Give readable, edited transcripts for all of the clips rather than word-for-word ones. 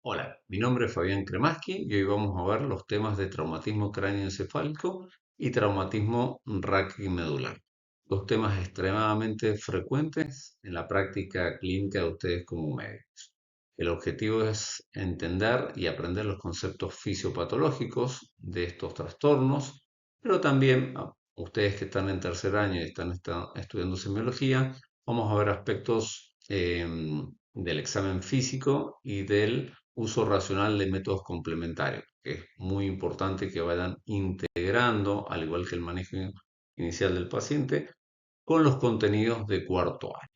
Hola, mi nombre es Fabián Kremaski y hoy vamos a ver los temas de traumatismo cráneoencefálico y traumatismo raquimedular. Dos temas extremadamente frecuentes en la práctica clínica de ustedes como médicos. El objetivo es entender y aprender los conceptos fisiopatológicos de estos trastornos, pero también ustedes que están en tercer año y están estudiando semiología, vamos a ver aspectos del examen físico y del uso racional de métodos complementarios, que es muy importante que vayan integrando, al igual que el manejo inicial del paciente, con los contenidos de cuarto año.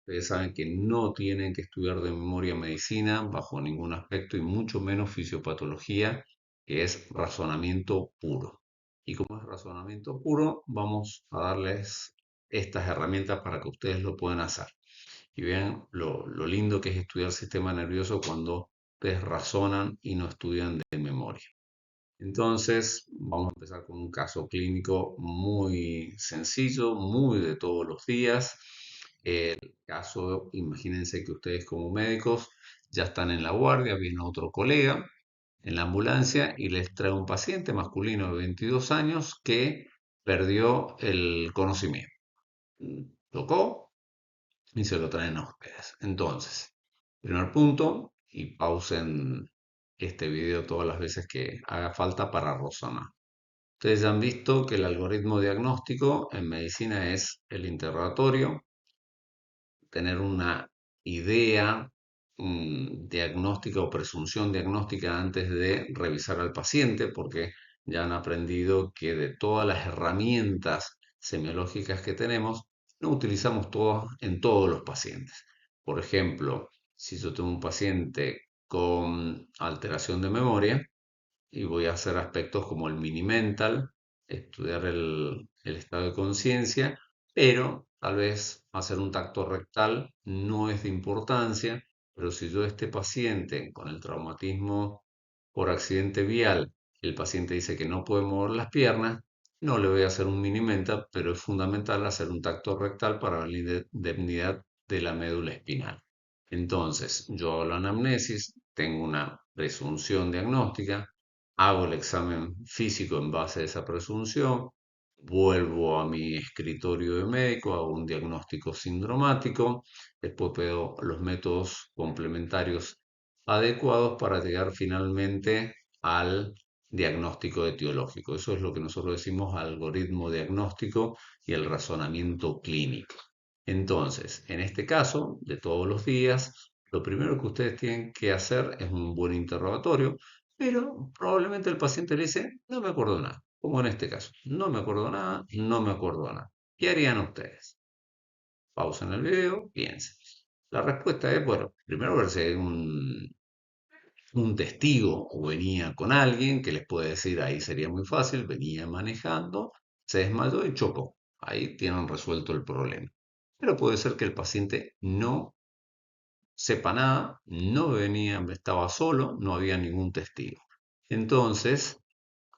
Ustedes saben que no tienen que estudiar de memoria medicina bajo ningún aspecto y mucho menos fisiopatología, que es razonamiento puro. Y como es razonamiento puro, vamos a darles estas herramientas para que ustedes lo puedan hacer. Y vean lo lindo que es estudiar sistema nervioso cuando ustedes razonan y no estudian de memoria. Entonces, vamos a empezar con un caso clínico muy sencillo, muy de todos los días. El caso, imagínense que ustedes como médicos ya están en la guardia, viene otro colega en la ambulancia y les trae un paciente masculino de 22 años que perdió el conocimiento. Tocó, y se lo traen a ustedes. Entonces, primer punto, y pausen este video todas las veces que haga falta para razonar. Ustedes ya han visto que el algoritmo diagnóstico en medicina es el interrogatorio, tener una idea diagnóstica o presunción diagnóstica antes de revisar al paciente, porque ya han aprendido que de todas las herramientas semiológicas que tenemos, no utilizamos todas en todos los pacientes. Por ejemplo, si yo tengo un paciente con alteración de memoria y voy a hacer aspectos como el mini mental, estudiar el estado de conciencia, pero tal vez hacer un tacto rectal no es de importancia, pero si yo este paciente con el traumatismo por accidente vial, el paciente dice que no puede mover las piernas, no le voy a hacer un mini mental, pero es fundamental hacer un tacto rectal para la indemnidad de la médula espinal. Entonces, yo hago la anamnesis, tengo una presunción diagnóstica, hago el examen físico en base a esa presunción, vuelvo a mi escritorio de médico, hago un diagnóstico sindromático, después veo los métodos complementarios adecuados para llegar finalmente al diagnóstico etiológico. Eso es lo que nosotros decimos algoritmo diagnóstico y el razonamiento clínico. Entonces, en este caso, de todos los días, lo primero que ustedes tienen que hacer es un buen interrogatorio, pero probablemente el paciente le dice, no me acuerdo nada, como en este caso, no me acuerdo nada, no me acuerdo nada. ¿Qué harían ustedes? Pausen el video, piensen. La respuesta es, bueno, primero ver si hay un testigo o venía con alguien que les puede decir, ahí sería muy fácil, venía manejando, se desmayó y chocó. Ahí tienen resuelto el problema. Pero puede ser que el paciente no sepa nada, no venía, estaba solo, no había ningún testigo. Entonces,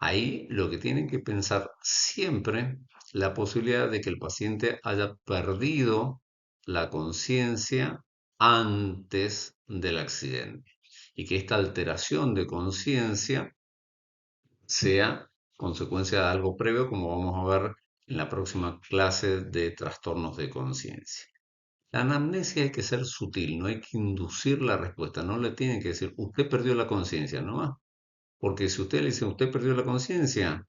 ahí lo que tienen que pensar siempre la posibilidad de que el paciente haya perdido la conciencia antes del accidente y que esta alteración de conciencia sea consecuencia de algo previo, como vamos a ver en la próxima clase de trastornos de conciencia. La anamnesia hay que ser sutil, no hay que inducir la respuesta, no le tienen que decir, usted perdió la conciencia, ¿no? Porque si usted le dice, usted perdió la conciencia,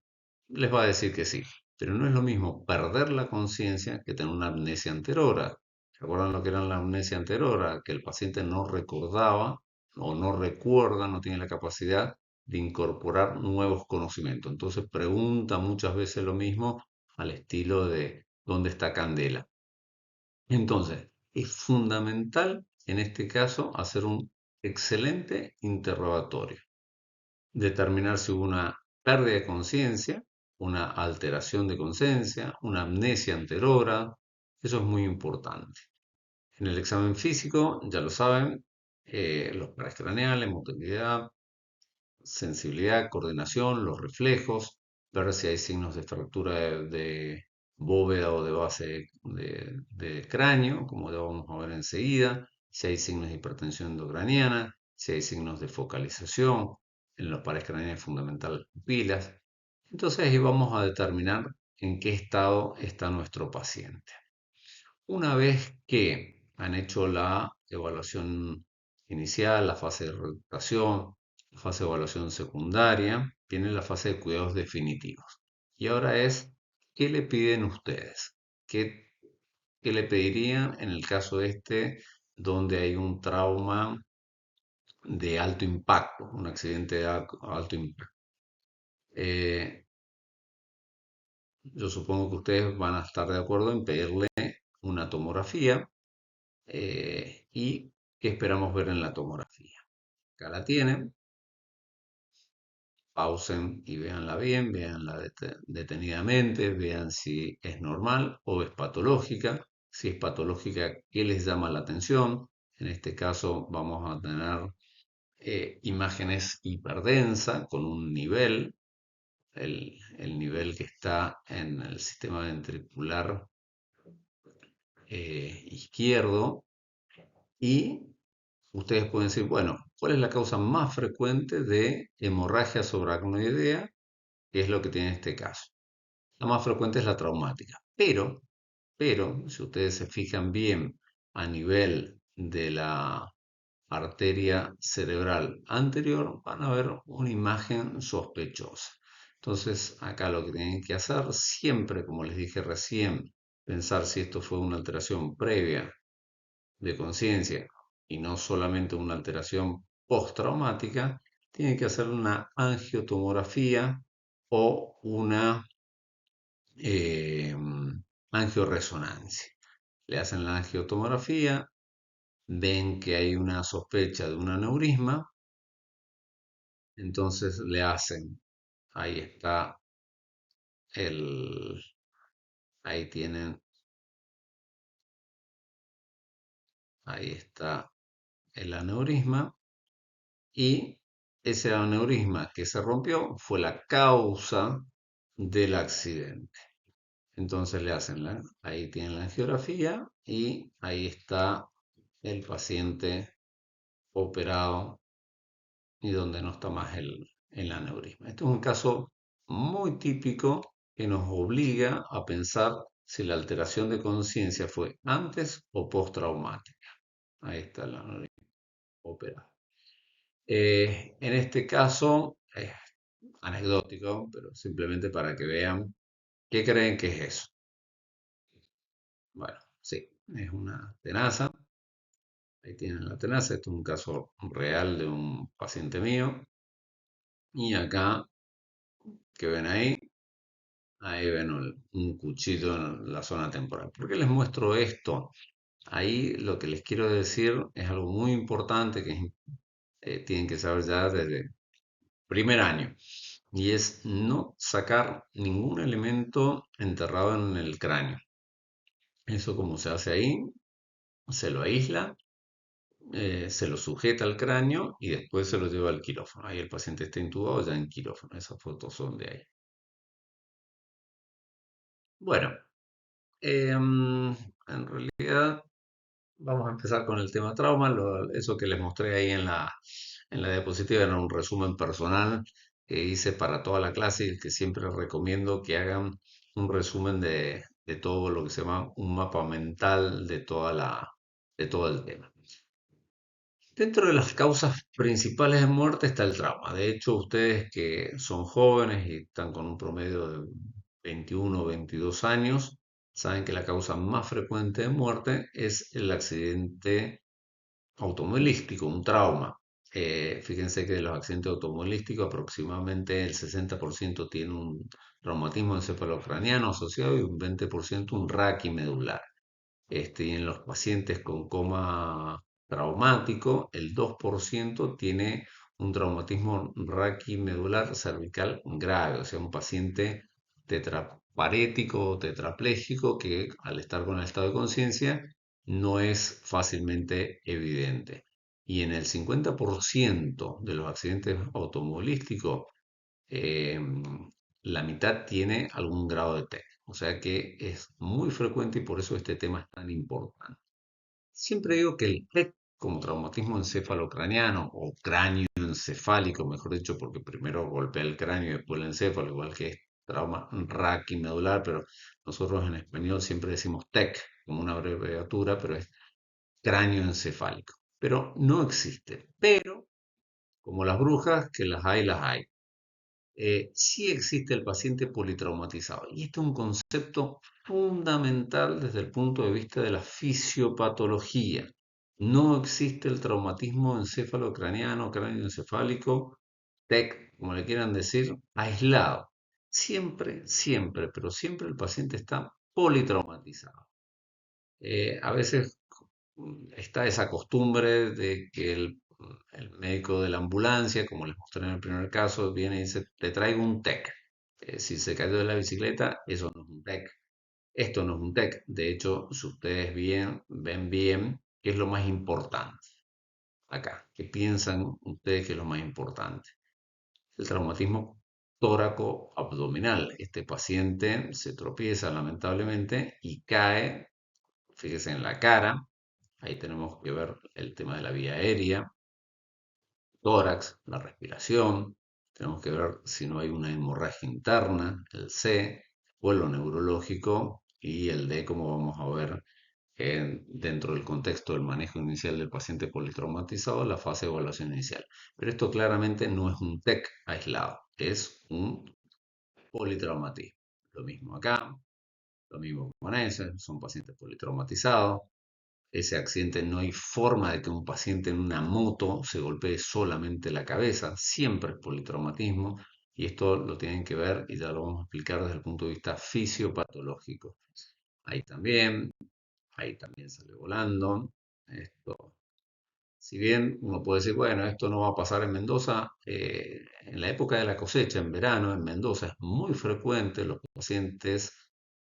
les va a decir que sí. Pero no es lo mismo perder la conciencia que tener una amnesia anterior. ¿Recuerdan lo que era la amnesia anterior? Que el paciente no recordaba o no recuerda, no tiene la capacidad de incorporar nuevos conocimientos. Entonces pregunta muchas veces lo mismo al estilo de ¿dónde está Candela? Entonces, es fundamental en este caso hacer un excelente interrogatorio, determinar si hubo una pérdida de conciencia, una alteración de conciencia, una amnesia anterior. Eso es muy importante. En el examen físico, ya lo saben, los pares craneales, motilidad, sensibilidad, coordinación, los reflejos, ver si hay signos de fractura de bóveda o de base de cráneo, como ya vamos a ver enseguida, si hay signos de hipertensión endocraniana, si hay signos de focalización en los pares craneales fundamentales pupilas. Entonces ahí vamos a determinar en qué estado está nuestro paciente. Una vez que han hecho la evaluación inicial, la fase de recuperación, la fase de evaluación secundaria, viene la fase de cuidados definitivos. Y ahora es, ¿qué le piden ustedes? ¿Qué, qué le pedirían en el caso donde hay un trauma de alto impacto, un accidente de alto impacto? Eh, yo supongo que ustedes van a estar de acuerdo en pedirle una tomografía y qué esperamos ver en la tomografía. Acá la tienen, pausen y véanla bien, véanla detenidamente, vean si es normal o es patológica. Si es patológica, ¿qué les llama la atención? En este caso vamos a tener imágenes hiperdensa con un nivel, el nivel que está en el sistema ventricular izquierdo y ustedes pueden decir, bueno, ¿cuál es la causa más frecuente de hemorragia subaracnoidea? Que es lo que tiene este caso. La más frecuente es la traumática. Pero, si ustedes se fijan bien a nivel de la arteria cerebral anterior, van a ver una imagen sospechosa. Entonces, acá lo que tienen que hacer, siempre, como les dije recién, pensar si esto fue una alteración previa de conciencia y no solamente una alteración postraumática, tiene que hacer una angiotomografía o una eh, angioresonancia. Le hacen la angiotomografía, ven que hay una sospecha de un aneurisma, entonces le hacen, ahí está el, ahí tienen, ahí está el aneurisma y ese aneurisma que se rompió fue la causa del accidente. Entonces le hacen ahí tienen la angiografía y ahí está el paciente operado y donde no está más el aneurisma. Este es un caso muy típico que nos obliga a pensar si la alteración de conciencia fue antes o postraumática. Ahí está el aneurisma operado. En este caso es anecdótico, pero simplemente para que vean qué creen que es eso. Bueno, sí, es una tenaza. Ahí tienen la tenaza. Esto es un caso real de un paciente mío. Y acá, que ven ahí ven un cuchillo en la zona temporal. ¿Por qué les muestro esto? Ahí lo que les quiero decir es algo muy importante que tienen que saber ya desde primer año. Y es no sacar ningún elemento enterrado en el cráneo. Eso como se hace ahí, se lo aísla, se lo sujeta al cráneo y después se lo lleva al quirófano. Ahí el paciente está intubado ya en quirófano. Esas fotos son de ahí. Bueno, en realidad vamos a empezar con el tema trauma. Eso que les mostré ahí en la diapositiva era un resumen personal que hice para toda la clase y que siempre recomiendo que hagan un resumen de todo lo que se llama un mapa mental de todo el tema. Dentro de las causas principales de muerte está el trauma. De hecho, ustedes que son jóvenes y están con un promedio de 21 o 22 años, saben que la causa más frecuente de muerte es el accidente automovilístico, un trauma. Fíjense que de los accidentes automovilísticos aproximadamente el 60% tiene un traumatismo encefalocraniano asociado y un 20% un raquimedular. Y en los pacientes con coma traumático, el 2% tiene un traumatismo raquimedular cervical grave, o sea, un paciente tetraparético o tetrapléjico que al estar con el estado de conciencia no es fácilmente evidente. Y en el 50% de los accidentes automovilísticos, eh, la mitad tiene algún grado de TEC. O sea que es muy frecuente y por eso este tema es tan importante. Siempre digo que el TEC como traumatismo encefalocraniano o cráneo encefálico, mejor dicho, porque primero golpea el cráneo y después el encéfalo, igual que es trauma raquimedular, pero nosotros en español siempre decimos TEC como una abreviatura, pero es cráneo encefálico. Pero no existe. Pero, como las brujas, que las hay. Sí existe el paciente politraumatizado. Y este es un concepto fundamental desde el punto de vista de la fisiopatología. No existe el traumatismo encefalocraniano, cráneoencefálico, TEC, como le quieran decir, aislado. Siempre, siempre, pero siempre el paciente está politraumatizado. A veces está esa costumbre de que el médico de la ambulancia, como les mostré en el primer caso, viene y dice, te traigo un TEC. Si se cayó de la bicicleta, eso no es un TEC. Esto no es un TEC. De hecho, si ustedes ven bien, ¿qué es lo más importante acá? ¿Qué piensan ustedes que es lo más importante? El traumatismo tóraco-abdominal. Este paciente se tropieza lamentablemente y cae, fíjese en la cara. Ahí tenemos que ver el tema de la vía aérea, tórax, la respiración. Tenemos que ver si no hay una hemorragia interna, el C, o lo neurológico y el D, como vamos a ver dentro del contexto del manejo inicial del paciente politraumatizado, la fase de evaluación inicial. Pero esto claramente no es un TEC aislado, es un politraumatismo. Lo mismo acá, lo mismo con ese, son pacientes politraumatizados. Ese accidente no hay forma de que un paciente en una moto se golpee solamente la cabeza, siempre es politraumatismo y esto lo tienen que ver y ya lo vamos a explicar desde el punto de vista fisiopatológico. Ahí también, ahí también sale volando. Esto, si bien uno puede decir, bueno, esto no va a pasar en Mendoza, en la época de la cosecha, en verano, en Mendoza es muy frecuente los pacientes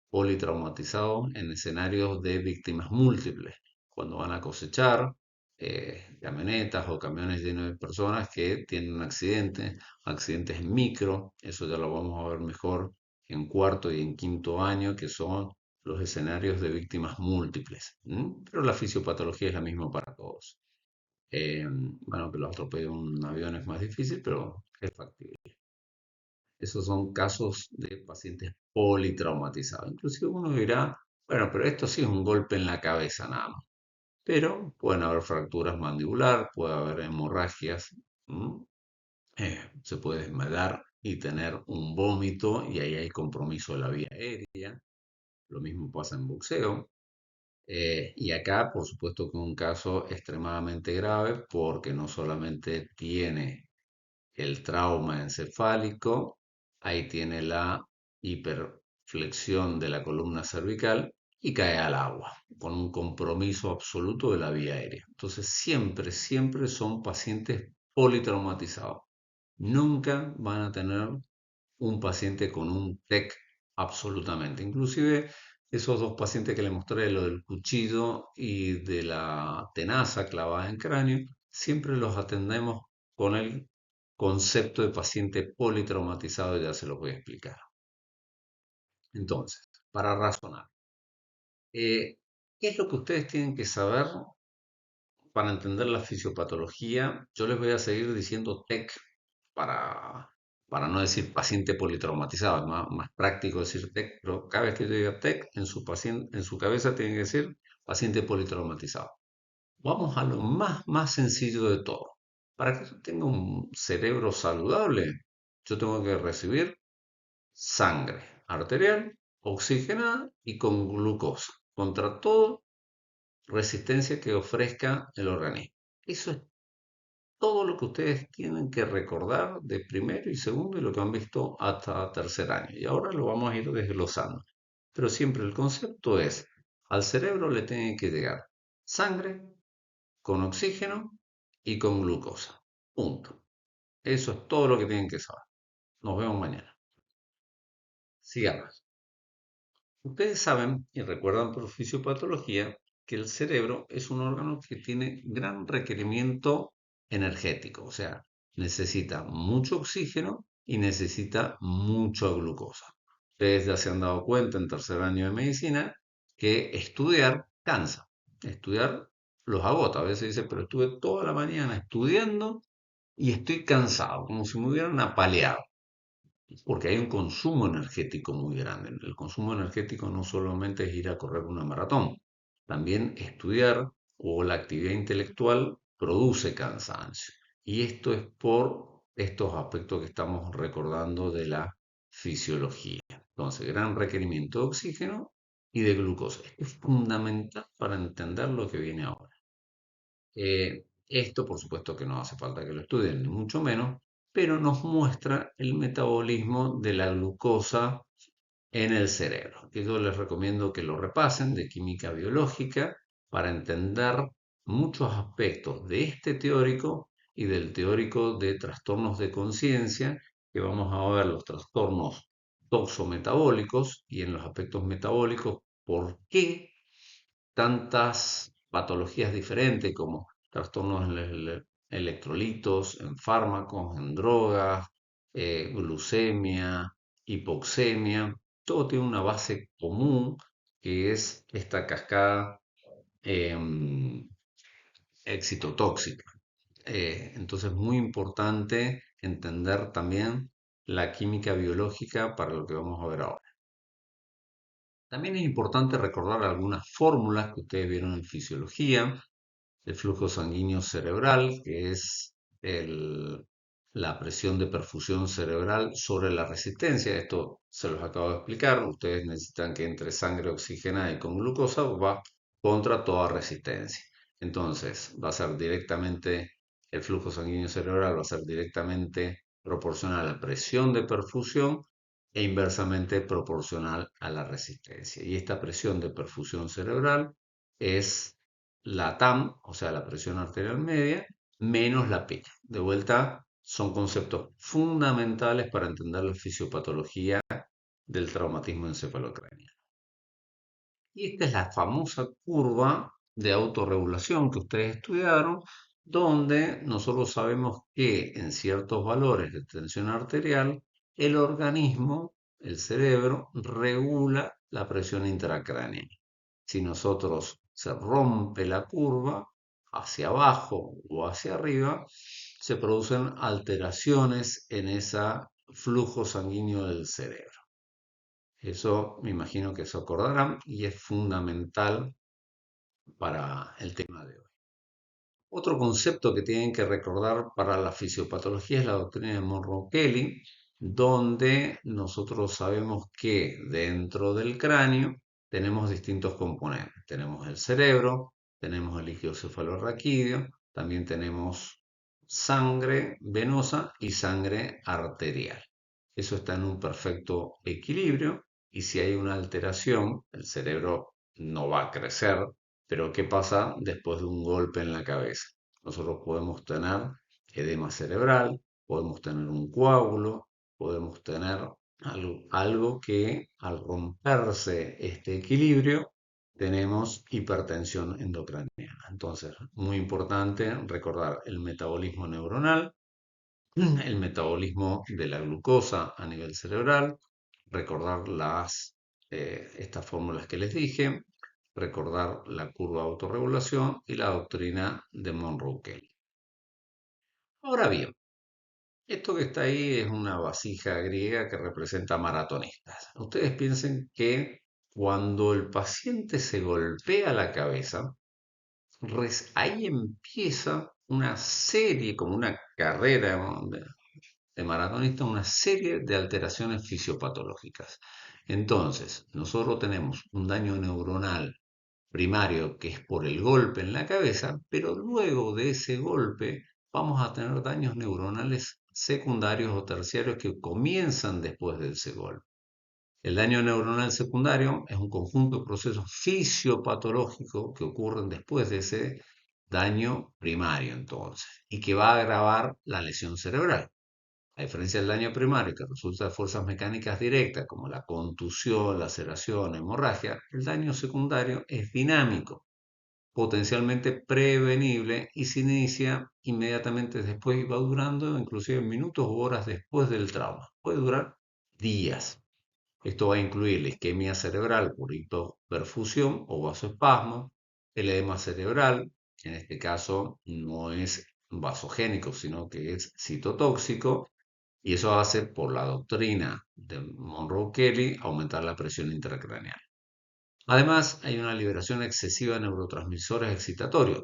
politraumatizados en escenarios de víctimas múltiples, cuando van a cosechar camionetas o camiones llenos de personas que tienen un accidente, accidentes micro, eso ya lo vamos a ver mejor en cuarto y en quinto año, que son los escenarios de víctimas múltiples. Pero la fisiopatología es la misma para todos. Bueno, que lo atropelle un avión es más difícil, pero es factible. Esos son casos de pacientes politraumatizados. Inclusive uno dirá, bueno, pero esto sí es un golpe en la cabeza nada más. Pero pueden haber fracturas mandibular, puede haber hemorragias, se puede desmayar y tener un vómito y ahí hay compromiso de la vía aérea. Lo mismo pasa en boxeo. Y acá, por supuesto, que un caso extremadamente grave porque no solamente tiene el trauma encefálico, ahí tiene la hiperflexión de la columna cervical y cae al agua, con un compromiso absoluto de la vía aérea. Entonces, siempre, siempre son pacientes politraumatizados. Nunca van a tener un paciente con un TEC absolutamente. Inclusive esos dos pacientes que le mostré, lo del cuchillo y de la tenaza clavada en cráneo, siempre los atendemos con el concepto de paciente politraumatizado, ya se lo voy a explicar. Entonces, para razonar, ¿qué es lo que ustedes tienen que saber para entender la fisiopatología? Yo les voy a seguir diciendo TEC para, para no decir paciente politraumatizado, es más práctico decir TEC, pero cada vez que yo diga TEC, en su cabeza tiene que decir paciente politraumatizado. Vamos a lo más sencillo de todo. Para que yo tenga un cerebro saludable, yo tengo que recibir sangre arterial, oxigenada y con glucosa, contra todo resistencia que ofrezca el organismo. Eso es todo lo que ustedes tienen que recordar de primero y segundo y lo que han visto hasta tercer año. Y ahora lo vamos a ir desglosando. Pero siempre el concepto es, al cerebro le tiene que llegar sangre con oxígeno y con glucosa. Punto. Eso es todo lo que tienen que saber. Nos vemos mañana. Sigamos. Ustedes saben y recuerdan por fisiopatología que el cerebro es un órgano que tiene gran requerimiento energético, o sea, necesita mucho oxígeno y necesita mucha glucosa. Ustedes ya se han dado cuenta en tercer año de medicina que estudiar cansa. Estudiar los agota. A veces dice, pero estuve toda la mañana estudiando y estoy cansado, como si me hubieran apaleado, porque hay un consumo energético muy grande. El consumo energético no solamente es ir a correr una maratón, también estudiar o la actividad intelectual produce cansancio. Y esto es por estos aspectos que estamos recordando de la fisiología. Entonces, gran requerimiento de oxígeno y de glucosa. Esto es fundamental para entender lo que viene ahora. Esto, por supuesto, que no hace falta que lo estudien, ni mucho menos, pero nos muestra el metabolismo de la glucosa en el cerebro. Y yo les recomiendo que lo repasen de química biológica para entender muchos aspectos de este teórico y del teórico de trastornos de conciencia, que vamos a ver los trastornos toxometabólicos y en los aspectos metabólicos, por qué tantas patologías diferentes como trastornos en electrolitos, en fármacos, en drogas, glucemia, hipoxemia, todo tiene una base común que es esta cascada excitotóxica. Entonces es muy importante entender también la química biológica para lo que vamos a ver ahora. También es importante recordar algunas fórmulas que ustedes vieron en fisiología, el flujo sanguíneo cerebral, que es la presión de perfusión cerebral sobre la resistencia. Esto se los acabo de explicar. Ustedes necesitan que entre sangre oxigenada y con glucosa va contra toda resistencia. Entonces, va a ser directamente, el flujo sanguíneo cerebral va a ser directamente proporcional a la presión de perfusión e inversamente proporcional a la resistencia. Y esta presión de perfusión cerebral es la TAM, o sea, la presión arterial media, menos la PIC. De vuelta, son conceptos fundamentales para entender la fisiopatología del traumatismo encefalocraneal. Y esta es la famosa curva de autorregulación que ustedes estudiaron, donde nosotros sabemos que en ciertos valores de tensión arterial, el organismo, el cerebro, regula la presión intracraneal. Si nosotros se rompe la curva hacia abajo o hacia arriba, se producen alteraciones en ese flujo sanguíneo del cerebro. Eso me imagino que se acordarán y es fundamental para el tema de hoy. Otro concepto que tienen que recordar para la fisiopatología es la doctrina de Monroe-Kelly, donde nosotros sabemos que dentro del cráneo tenemos distintos componentes. Tenemos el cerebro, tenemos el líquido cefalorraquídeo, también tenemos sangre venosa y sangre arterial. Eso está en un perfecto equilibrio y si hay una alteración, el cerebro no va a crecer, pero ¿qué pasa después de un golpe en la cabeza? Nosotros podemos tener edema cerebral, podemos tener un coágulo, podemos tener algo que al romperse este equilibrio tenemos hipertensión endocraniana. Entonces, muy importante recordar el metabolismo neuronal, el metabolismo de la glucosa a nivel cerebral, recordar estas fórmulas que les dije, recordar la curva de autorregulación y la doctrina de Monroe-Kelly. Ahora bien, esto que está ahí es una vasija griega que representa maratonistas. Ustedes piensen que cuando el paciente se golpea la cabeza, ahí empieza una serie, como una carrera, ¿no?, de maratonista, una serie de alteraciones fisiopatológicas. Entonces, nosotros tenemos un daño neuronal primario que es por el golpe en la cabeza, pero luego de ese golpe vamos a tener daños neuronales secundarios o terciarios que comienzan después de ese golpe. El daño neuronal secundario es un conjunto de procesos fisiopatológicos que ocurren después de ese daño primario, entonces, y que va a agravar la lesión cerebral. A diferencia del daño primario que resulta de fuerzas mecánicas directas como la contusión, laceración, hemorragia, el daño secundario es dinámico, potencialmente prevenible y se inicia inmediatamente después y va durando inclusive minutos o horas después del trauma. Puede durar días. Esto va a incluir la isquemia cerebral por hipoperfusión o vasoespasmo, el edema cerebral, en este caso no es vasogénico, sino que es citotóxico, y eso hace, por la doctrina de Monroe Kelly, aumentar la presión intracraneal. Además, hay una liberación excesiva de neurotransmisores excitatorios.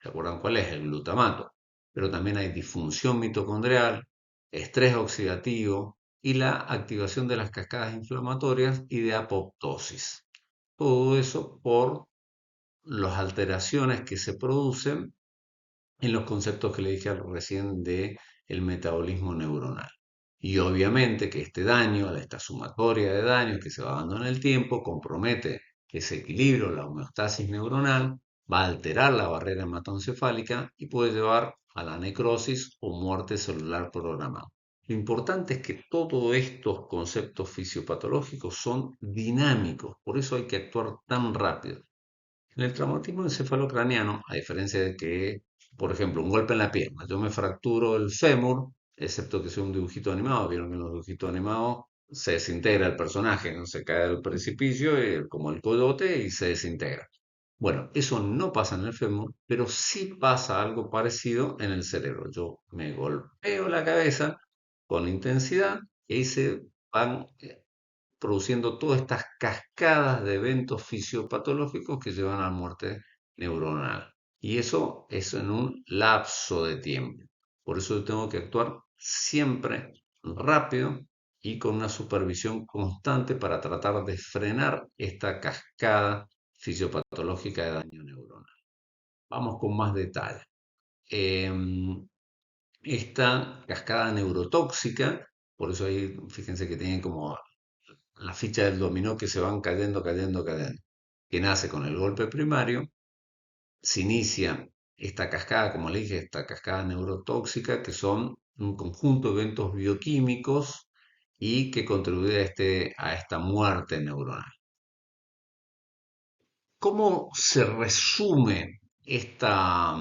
¿Se acuerdan cuál es? El glutamato. Pero también hay disfunción mitocondrial, estrés oxidativo y la activación de las cascadas inflamatorias y de apoptosis. Todo eso por las alteraciones que se producen en los conceptos que le dije recién de el metabolismo neuronal. Y obviamente que este daño, esta sumatoria de daños que se va dando en el tiempo, compromete ese equilibrio, la homeostasis neuronal, va a alterar la barrera hematoencefálica y puede llevar a la necrosis o muerte celular programada. Lo importante es que todos estos conceptos fisiopatológicos son dinámicos, por eso hay que actuar tan rápido. En el traumatismo encefalocraniano, a diferencia de que, por ejemplo, un golpe en la pierna, yo me fracturo el fémur, excepto que sea un dibujito animado, vieron que en los dibujitos animados se desintegra el personaje, no se cae del precipicio como el coyote y se desintegra. Bueno, eso no pasa en el fémur, pero sí pasa algo parecido en el cerebro. Yo me golpeo la cabeza con intensidad y ahí se van produciendo todas estas cascadas de eventos fisiopatológicos que llevan a la muerte neuronal. Y eso es en un lapso de tiempo. Por eso yo tengo que actuar siempre rápido y con una supervisión constante para tratar de frenar esta cascada fisiopatológica de daño neuronal. Vamos con más detalle. Esta cascada neurotóxica, por eso ahí fíjense que tienen como las fichas del dominó que se van cayendo, cayendo, cayendo, que nace con el golpe primario, se inicia esta cascada, como le dije, esta cascada neurotóxica, que son un conjunto de eventos bioquímicos y que contribuye a esta muerte neuronal. ¿Cómo se resume esta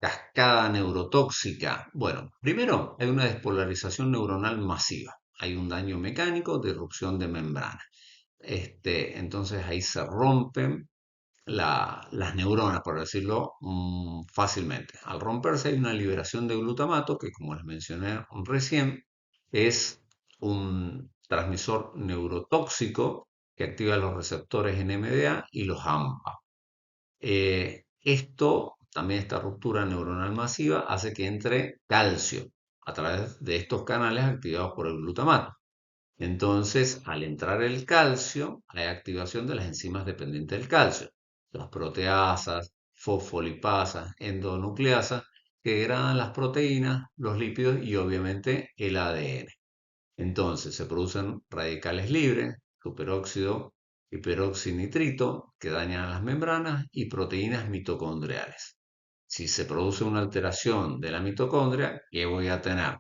cascada neurotóxica? Bueno, primero hay una despolarización neuronal masiva. Hay un daño mecánico de irrupción de membrana. Entonces ahí se rompen las neuronas, por decirlo fácilmente. Al romperse hay una liberación de glutamato, que como les mencioné recién, es un transmisor neurotóxico que activa los receptores NMDA y los AMPA. Esto, también esta ruptura neuronal masiva, hace que entre calcio a través de estos canales activados por el glutamato. Entonces, al entrar el calcio, hay activación de las enzimas dependientes del calcio, las proteasas, fosfolipasas, endonucleasas, que degradan las proteínas, los lípidos y obviamente el ADN. Entonces, se producen radicales libres, superóxido, hiperoxinitrito, que dañan las membranas y proteínas mitocondriales. Si se produce una alteración de la mitocondria, ¿qué voy a tener?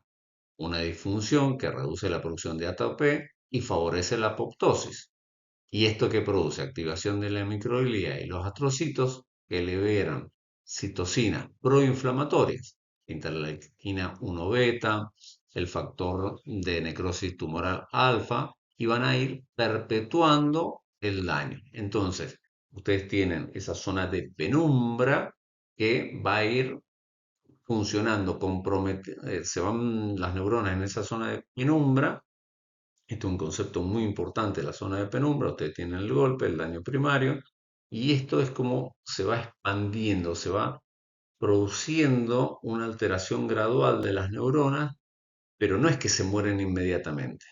Una disfunción que reduce la producción de ATP y favorece la apoptosis. ¿Y esto que produce? Activación de la microglía y los astrocitos que liberan citocinas proinflamatorias, interleuquina 1 beta, el factor de necrosis tumoral alfa, y van a ir perpetuando el daño. Entonces, ustedes tienen esa zona de penumbra que va a ir funcionando, se van las neuronas en esa zona de penumbra. Esto es un concepto muy importante, la zona de penumbra. Ustedes tienen el golpe, el daño primario, y esto es como se va expandiendo, se va produciendo una alteración gradual de las neuronas, pero no es que se mueren inmediatamente.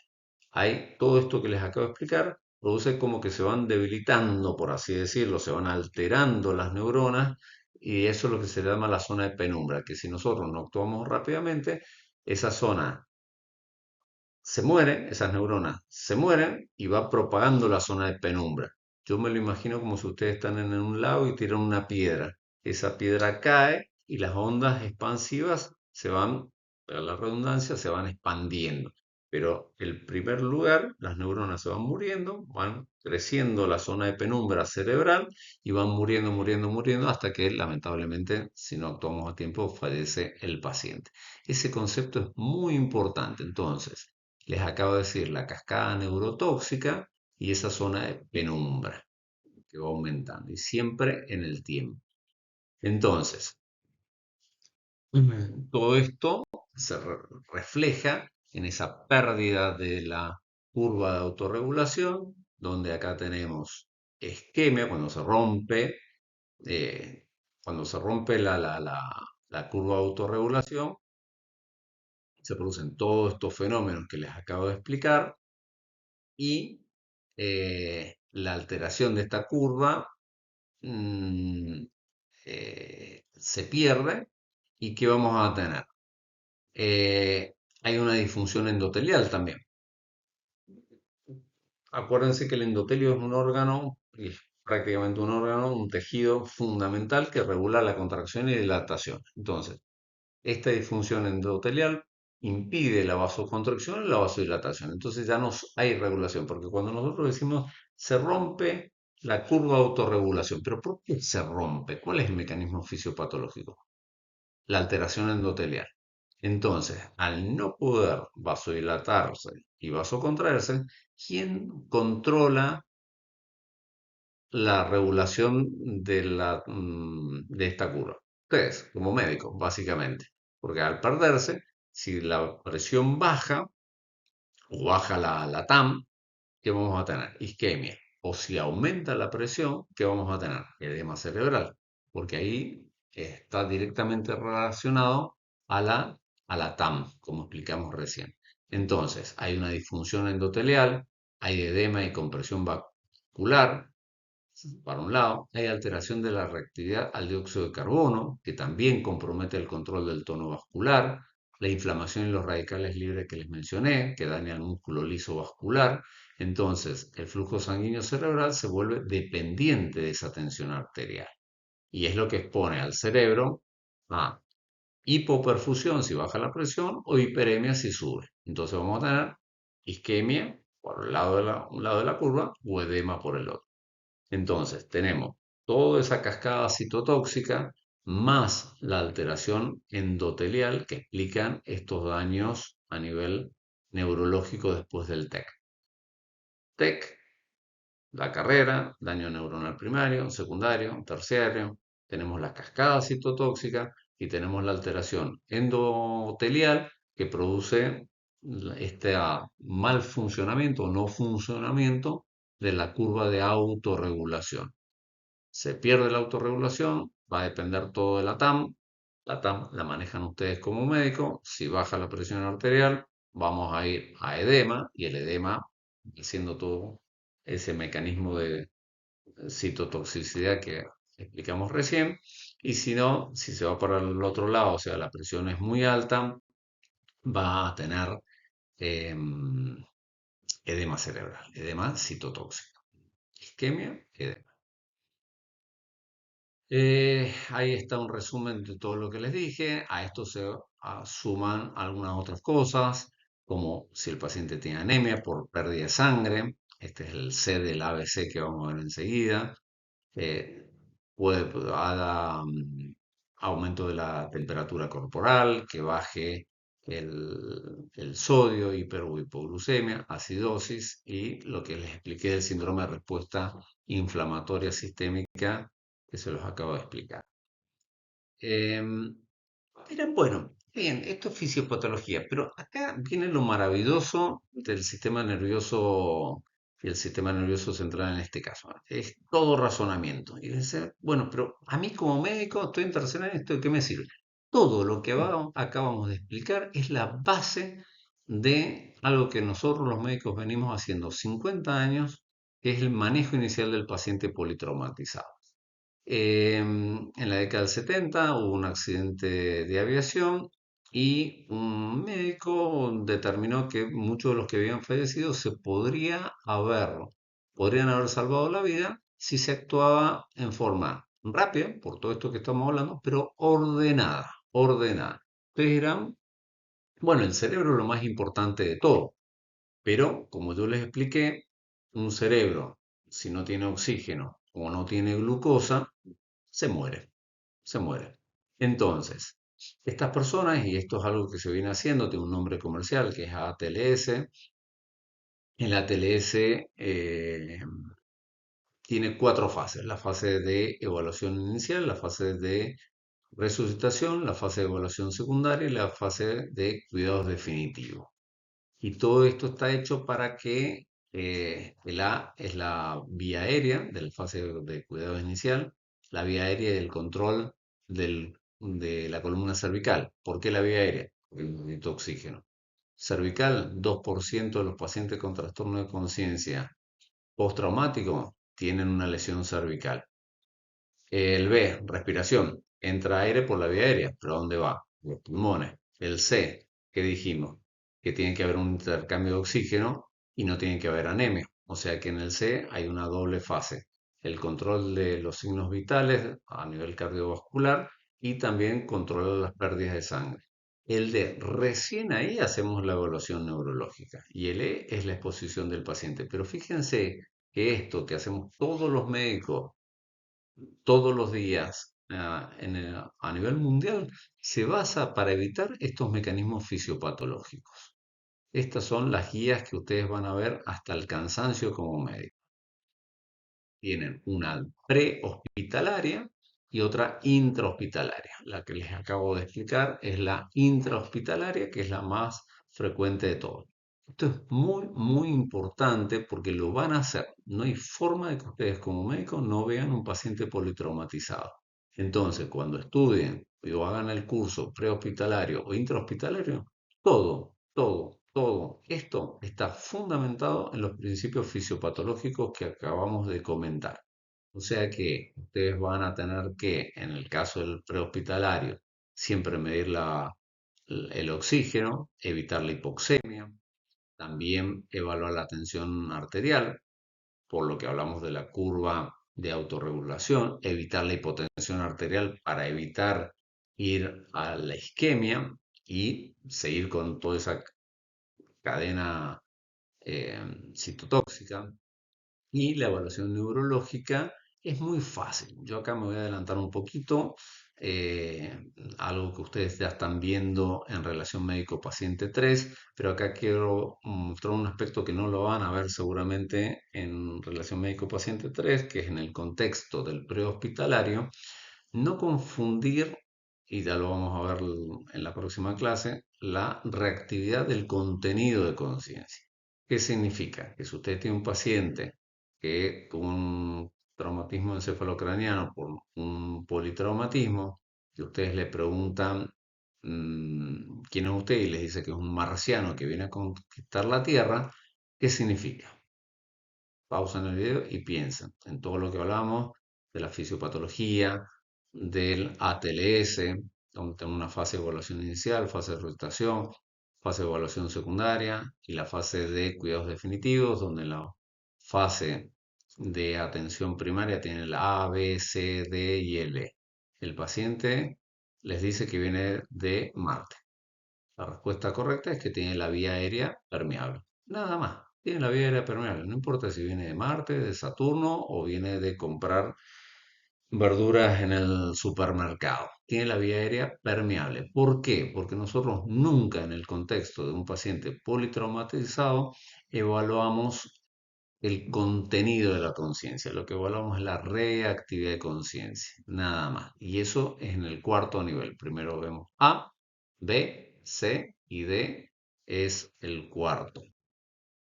Hay todo esto que les acabo de explicar, produce como que se van debilitando, por así decirlo, se van alterando las neuronas y eso es lo que se llama la zona de penumbra, que si nosotros no actuamos rápidamente, esa zona se muere, esas neuronas se mueren y va propagando la zona de penumbra. Yo me lo imagino como si ustedes están en un lago y tiran una piedra. Esa piedra cae y las ondas expansivas se van, para la redundancia, se van expandiendo. Pero el primer lugar, las neuronas se van muriendo, van creciendo la zona de penumbra cerebral y van muriendo, muriendo, muriendo hasta que lamentablemente, si no actuamos a tiempo, fallece el paciente. Ese concepto es muy importante. Entonces, les acabo de decir la cascada neurotóxica y esa zona de penumbra que va aumentando y siempre en el tiempo. Entonces, todo esto se refleja en esa pérdida de la curva de autorregulación, donde acá tenemos isquemia eh, cuando se rompe la curva de autorregulación, se producen todos estos fenómenos que les acabo de explicar y la alteración de esta curva mm, se pierde. ¿Y qué vamos a tener? Hay una disfunción endotelial también. Acuérdense que el endotelio es un órgano, y es prácticamente un órgano, un tejido fundamental que regula la contracción y dilatación. Entonces, esta disfunción endotelial impide la vasoconstricción y la vasodilatación. Entonces ya no hay regulación, porque cuando nosotros decimos se rompe la curva de autorregulación, ¿pero por qué se rompe? ¿Cuál es el mecanismo fisiopatológico? La alteración endotelial. Entonces, al no poder vasodilatarse y vasocontraerse, ¿quién controla la regulación de esta curva? Ustedes, como médicos, básicamente. Porque al perderse, si la presión baja o baja la TAM, ¿qué vamos a tener? Isquemia. O si aumenta la presión, ¿qué vamos a tener? Edema cerebral. Porque ahí está directamente relacionado a a la TAM, como explicamos recién. Entonces, hay una disfunción endotelial, hay edema y compresión vascular, para un lado, hay alteración de la reactividad al dióxido de carbono, que también compromete el control del tono vascular, la inflamación y los radicales libres que les mencioné, que daña el músculo liso vascular. Entonces, el flujo sanguíneo cerebral se vuelve dependiente de esa tensión arterial. Y es lo que expone al cerebro a hipoperfusión si baja la presión o hiperemia si sube. Entonces vamos a tener isquemia por un lado de la curva o edema por el otro. Entonces, tenemos toda esa cascada citotóxica más la alteración endotelial que explican estos daños a nivel neurológico después del TEC. TEC, la carrera, daño neuronal primario, secundario, terciario. Tenemos la cascada citotóxica y tenemos la alteración endotelial que produce este mal funcionamiento o no funcionamiento de la curva de autorregulación. Se pierde la autorregulación, va a depender todo de la TAM. La TAM la manejan ustedes como médicos. Si baja la presión arterial, vamos a ir a edema y el edema, siendo todo ese mecanismo de citotoxicidad que explicamos recién. Y si no, si se va para el otro lado, o sea, la presión es muy alta, va a tener em, edema cerebral, edema citotóxico. Isquemia, edema. Ahí está un resumen de todo lo que les dije. A esto se suman algunas otras cosas, como si el paciente tiene anemia por pérdida de sangre. Este es el C del ABC que vamos a ver enseguida. Eh, puede haber aumento de la temperatura corporal, que baje el sodio, hiper o hipoglucemia, acidosis y lo que les expliqué del síndrome de respuesta inflamatoria sistémica que se los acabo de explicar. Em, Dirán, bueno, bien, esto es fisiopatología, pero acá viene lo maravilloso del sistema nervioso y el sistema nervioso central en este caso. Es todo razonamiento. Y dice, bueno, pero a mí como médico estoy interesado en esto, ¿de qué me sirve? Todo lo que acabamos de explicar es la base de algo que nosotros los médicos venimos haciendo 50 años, que es el manejo inicial del paciente politraumatizado. En la década del 70 hubo un accidente de aviación y un médico determinó que muchos de los que habían fallecido podrían haber salvado la vida si se actuaba en forma rápida, por todo esto que estamos hablando, pero ordenada, ordenada. Ustedes dirán, bueno, el cerebro es lo más importante de todo, pero como yo les expliqué, un cerebro, si no tiene oxígeno o no tiene glucosa, se muere, se muere. Entonces, estas personas, y esto es algo que se viene haciendo, tiene un nombre comercial que es ATLS. En la ATLS tiene cuatro fases: la fase de evaluación inicial, la fase de resucitación, la fase de evaluación secundaria y la fase de cuidados definitivos. Y todo esto está hecho para que el A es la vía aérea de la fase de cuidado inicial, la vía aérea y el control de la columna cervical. ¿Por qué la vía aérea? Porque necesita oxígeno. Cervical, 2% de los pacientes con trastorno de conciencia postraumático tienen una lesión cervical. El B, respiración. Entra aire por la vía aérea, pero ¿a dónde va? Los pulmones. El C, ¿qué dijimos? Que tiene que haber un intercambio de oxígeno y no tiene que haber anemia. O sea que en el C hay una doble fase: el control de los signos vitales a nivel cardiovascular y también control de las pérdidas de sangre. El D, recién ahí hacemos la evaluación neurológica, y el E es la exposición del paciente. Pero fíjense que esto que hacemos todos los médicos todos los días a nivel mundial se basa para evitar estos mecanismos fisiopatológicos. Estas son las guías que ustedes van a ver hasta el cansancio como médico. Tienen una prehospitalaria y otra intrahospitalaria. La que les acabo de explicar es la intrahospitalaria, que es la más frecuente de todas. Esto es muy, muy importante porque lo van a hacer. No hay forma de que ustedes como médicos no vean un paciente politraumatizado. Entonces, cuando estudien o hagan el curso prehospitalario o intrahospitalario, todo esto está fundamentado en los principios fisiopatológicos que acabamos de comentar. O sea que ustedes van a tener que, en el caso del prehospitalario, siempre medir el oxígeno, evitar la hipoxemia, también evaluar la tensión arterial, por lo que hablamos de la curva de autorregulación, evitar la hipotensión arterial para evitar ir a la isquemia y seguir con toda esa cadena citotóxica. Y la evaluación neurológica es muy fácil. Yo acá me voy a adelantar un poquito, algo que ustedes ya están viendo en relación médico-paciente 3, pero acá quiero mostrar un aspecto que no lo van a ver seguramente en relación médico-paciente 3, que es en el contexto del prehospitalario. No confundir, y ya lo vamos a ver en la próxima clase, la reactividad del contenido de conciencia. ¿Qué significa? Que si usted tiene un paciente que tuvo un traumatismo encefalocraniano por un politraumatismo, y ustedes le preguntan quién es usted y les dice que es un marciano que viene a conquistar la Tierra, ¿qué significa? Pausan el video y piensen en todo lo que hablamos de la fisiopatología, del ATLS, donde tenemos una fase de evaluación inicial, fase de rotación, fase de evaluación secundaria y la fase de cuidados definitivos, donde la fase de atención primaria tiene el A, B, C, D y el E. El paciente les dice que viene de Marte. La respuesta correcta es que tiene la vía aérea permeable. Nada más. Tiene la vía aérea permeable. No importa si viene de Marte, de Saturno o viene de comprar verduras en el supermercado. Tiene la vía aérea permeable. ¿Por qué? Porque nosotros nunca en el contexto de un paciente politraumatizado evaluamos el contenido de la conciencia. Lo que evaluamos es la reactividad de conciencia. Nada más. Y eso es en el cuarto nivel. Primero vemos A, B, C y D es el cuarto.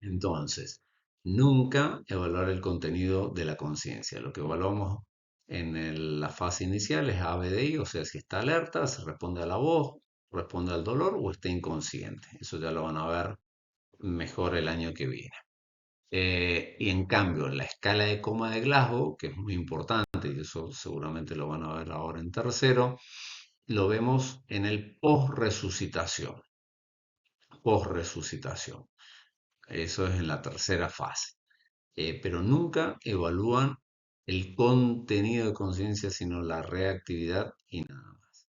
Entonces, nunca evaluar el contenido de la conciencia. Lo que evaluamos en la fase inicial es ABDI, o sea, si está alerta, si responde a la voz, responde al dolor o está inconsciente. Eso ya lo van a ver mejor el año que viene. Y en cambio, en la escala de coma de Glasgow, que es muy importante, y eso seguramente lo van a ver ahora en tercero, lo vemos en el post-resucitación. Post-resucitación. Eso es en la tercera fase. Pero nunca evalúan el contenido de conciencia, sino la reactividad y nada más.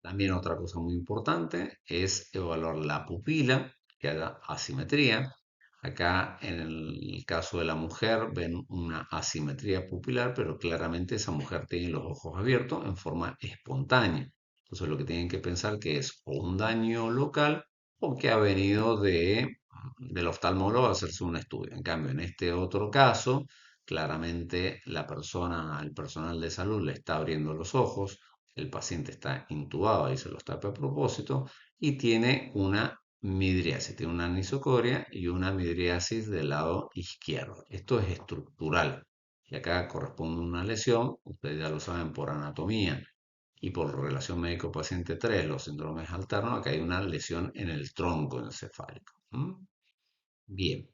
También otra cosa muy importante es evaluar la pupila, que haya asimetría. Acá en el caso de la mujer ven una asimetría pupilar, pero claramente esa mujer tiene los ojos abiertos en forma espontánea. Entonces lo que tienen que pensar que es o un daño local o que ha venido del oftalmólogo a hacerse un estudio. En cambio, en este otro caso, claramente el personal de salud le está abriendo los ojos, el paciente está intubado, ahí se lo tape a propósito, y tiene una midriasis, tiene una anisocoria y una midriasis del lado izquierdo. Esto es estructural. Y acá corresponde una lesión, ustedes ya lo saben por anatomía y por relación médico-paciente 3, los síndromes alternos, acá hay una lesión en el tronco encefálico. Bien.